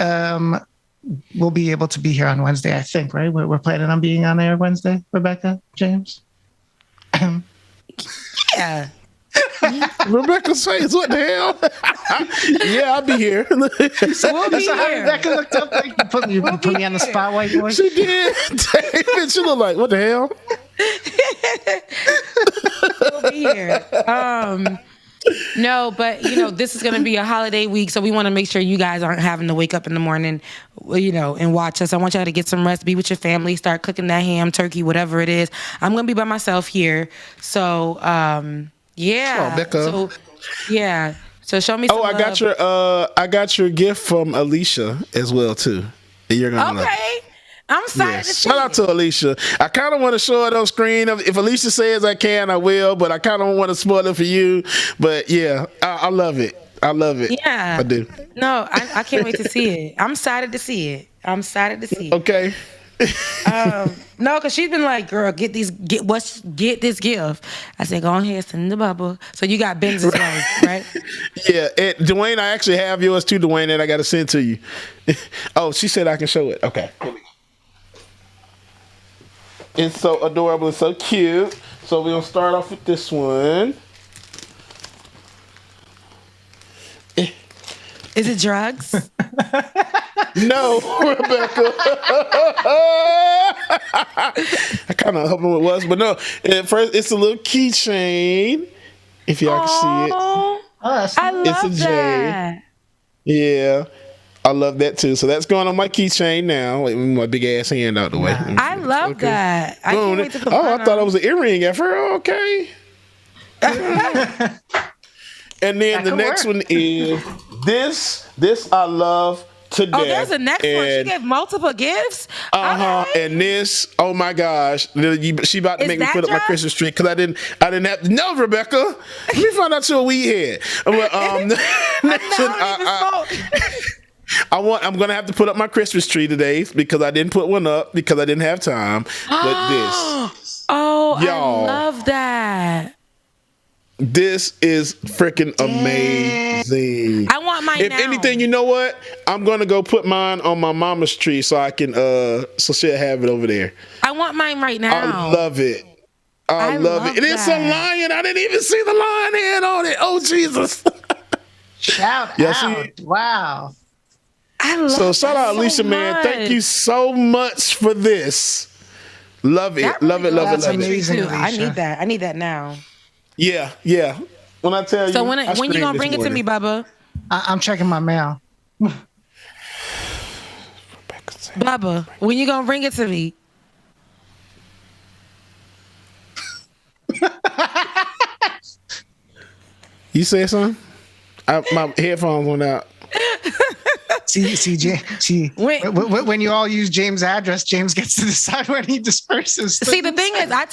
we'll be able to be here on Wednesday, I think, right? We're planning on being on air Wednesday, Rebecca, James? Yeah. Rebecca says, what the hell? Yeah, I'll be here. So we'll be here. Rebecca looked up like you put me on the spot, white boy. She did. David, she looked like, what the hell? We'll be here. No, but this is going to be a holiday week, so we want to make sure you guys aren't having to wake up in the morning, and watch us. I want y'all to get some rest, be with your family, start cooking that ham, turkey, whatever it is. I'm going to be by myself here, so yeah. Oh, Becca. So show me some love. I got your gift from Alicia as well too. You're gonna I'm excited to see Shout out to Alicia. I kind of want to show it on screen. If Alicia says I can, I will, but I kind of want to spoil it for you. But yeah, I love it. I love it. Yeah. I do. No, I can't wait to see it. I'm excited to see it. Okay. No, because she's been like, girl, get this gift. I said, go ahead, send the bubble. So you got Ben's as well, right? Yeah, Dwayne, I actually have yours too, Dwayne, that I got to send to you. Oh, she said I can show it. Okay. It's so adorable and so cute. So we're going to start off with this one. Is it drugs? No, Rebecca. I kind of hoping it was, but no. At first, it's a little keychain. If y'all can see it. Oh, I love that. Yeah. I love that too. So that's going on my keychain now. Like, my big ass hand out the way. I love that. I can't wait to put mine I thought it was an earring at first. Okay. And then the next one is this. This I love to death. Oh, there's a next one. She gave multiple gifts. Okay. And this, oh my gosh, she about to make me put up my Christmas tree because I didn't have. No, Rebecca, let me find out your weed head. I'm gonna have to put up my Christmas tree today because I didn't put one up because I didn't have time. But this, y'all, I love that. This is freaking amazing. I want mine If now. anything, you know what? I'm gonna go put mine on my mama's tree so I can so she'll have it over there. I want mine right now. I love it. I love it. And it's a lion. I didn't even see the lion head on it. Oh Jesus. Shout out. Wow. I love So shout out so Alicia, man. Thank you so much for this. Love it. Love it. Love it. Love it. I need that. I need that now. Yeah, yeah. When I tell you. So when you gonna bring it to me, Bubba? I'm checking my mail. Bubba, when you gonna bring it to me? You said something? My headphones went out. When you all use James' address, James gets to decide when he disperses. See, the thing is, I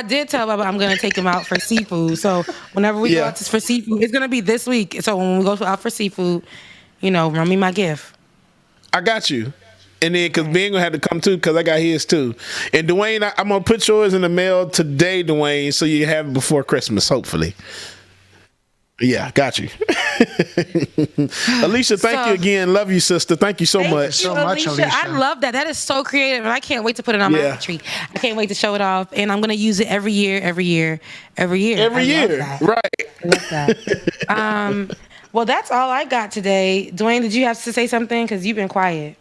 did tell Bubba I'm gonna take him out for seafood. So whenever we go out for seafood, it's gonna be this week. So when we go out for seafood, run me my gift. I got you. And then, because Ben gonna have to come too, because I got his too. And Dwayne, I'm gonna put yours in the mail today, Dwayne, so you have it before Christmas, hopefully. Yeah, got you. Alicia, thank you again. Love you, sister. Thank you so much. Alicia. I love that. That is so creative, and I can't wait to put it on my tree. I can't wait to show it off, and I'm gonna use it every year. Right. I love that. Well, that's all I got today. Dwayne, did you have to say something? Because you've been quiet.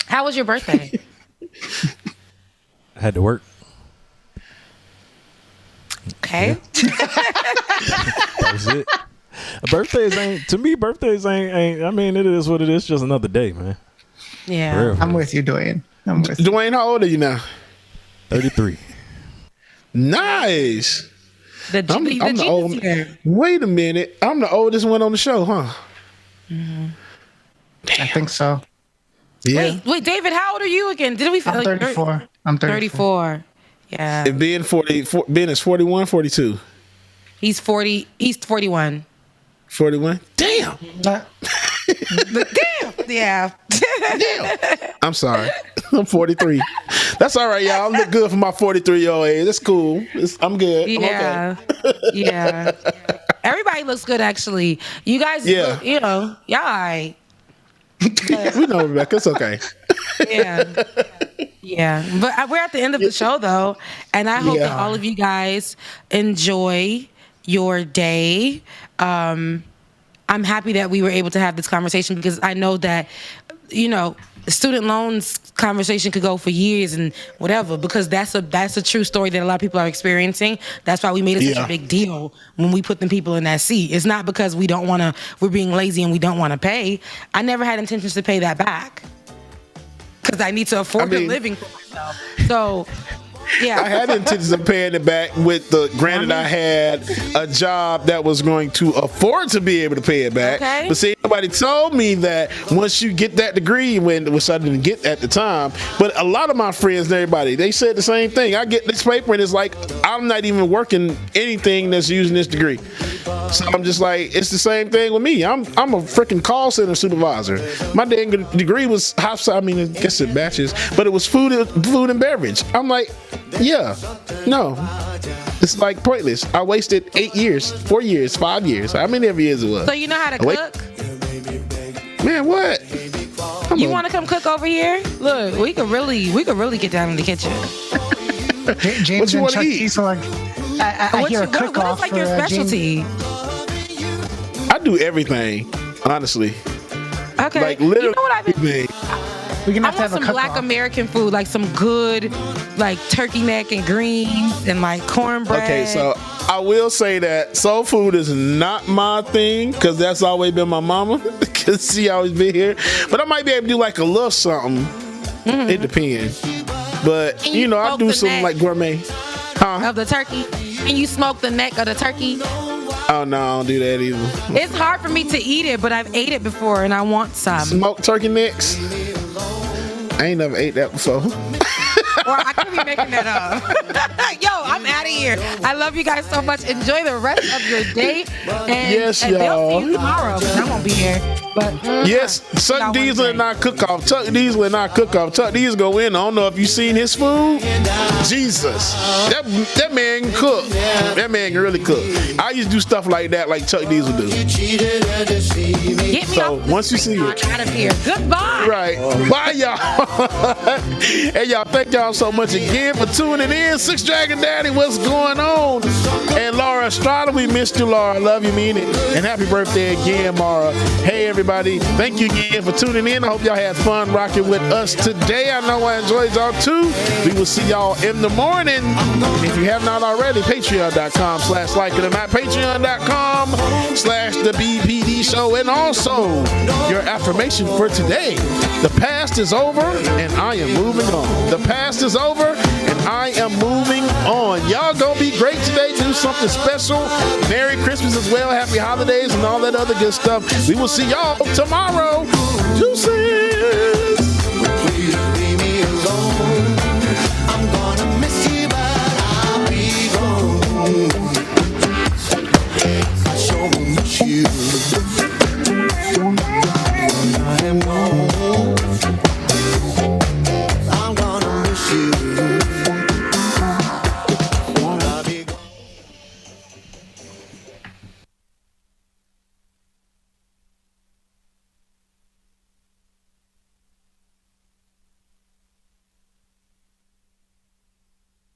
How was your birthday? I had to work. Okay. That was it. Birthdays ain't. I mean, it is what it is. Just another day, man. Yeah. Real, I'm with you, Dwayne. Dwayne, how old are you now? 33. Nice. I'm the old. Wait a minute. I'm the oldest one on the show, huh? Mm-hmm. I think so. Yeah. Wait, David, how old are you again? Did we? I'm 34. I'm 34. Yeah. And Ben is 41, 42. He's 40. He's 41. 41. Damn. Damn. Yeah. Damn. I'm sorry. I'm 43. That's all right, y'all. I look good for my 43-year-old age. That's cool. I'm good. Yeah. I'm okay. Yeah. Everybody looks good, actually. You guys, look, y'all all right. We know, Rebecca. It's okay. Yeah. Yeah. But we're at the end of the show, though. And I hope that all of you guys enjoy your day. I'm happy that we were able to have this conversation because I know that, student loans conversation could go for years and whatever, because that's a true story that a lot of people are experiencing. That's why we made it such a big deal when we put them people in that seat. It's not because we're being lazy and we don't want to pay. I never had intentions to pay that back because I need to afford a living for myself. So, yeah. I had intentions of paying it back with granted I had a job that was going to afford to be able to pay it back. Okay. But see, nobody told me that once you get that degree, which I didn't get at the time, but a lot of my friends and everybody, they said the same thing. I get this paper and it's like, I'm not even working anything that's using this degree. So I'm just like, it's the same thing with me. I'm a freaking call center supervisor. My dang degree was I guess it matches, but it was food and beverage. I'm like, no. It's like pointless. I wasted 8 years, 4 years, 5 years. How many years it was? So you know how to cook? Man, what? You want to come cook over here? Look, we could really get down in the kitchen. James and Chuck E. So I hear a cook-off. What is your specialty? I do everything, honestly. Okay. Like literally you know what I've been everything. I want some Black American food, like some good, like turkey neck and greens and like cornbread. Okay, so I will say that soul food is not my thing because that's always been my mama because she always been here. But I might be able to do like a little something. Mm-hmm. It depends. But I do some like gourmet. Of the turkey. And you smoke the neck of the turkey. Oh no, I don't do that either. It's hard for me to eat it, but I've ate it before and I want some. Smoked turkey necks? I ain't never ate that before. Or I could be making that up. Yo, I'm out of here. I love you guys so much. Enjoy the rest of your day. And, yes, and y'all. They'll see you tomorrow because I won't be here. But yes, Chuck Diesel and our cook-off. Chuck Diesel go in. I don't know if you seen his food. Jesus. That that man cook. That man can really cook. I used to do stuff like that, like Chuck Diesel do. Get me So once you see it, out of here. Goodbye. right? Bye, y'all. Hey, y'all, thank y'all so much again for tuning in. Six Dragon Daddy, what's going on? And Laura Estrada, we missed you, Laura. Love you, mean it. And happy birthday again, Mara. Hey, everybody, thank you again for tuning in. I hope y'all had fun rocking with us today. I know I enjoyed y'all too. We will see y'all in the morning. If you have not already, patreon.com/likeitandnot, patreon.com/the BPD show. And also your affirmation for today: the past is over and I am moving on. The past is over and I am moving on. Y'all gonna be great today. Do something special. Merry Christmas as well. Happy holidays and all that other good stuff. We will see y'all tomorrow. Deuces. Please leave me alone. I'm gonna miss you, but I'll be gone. I sure will miss you. I am gone.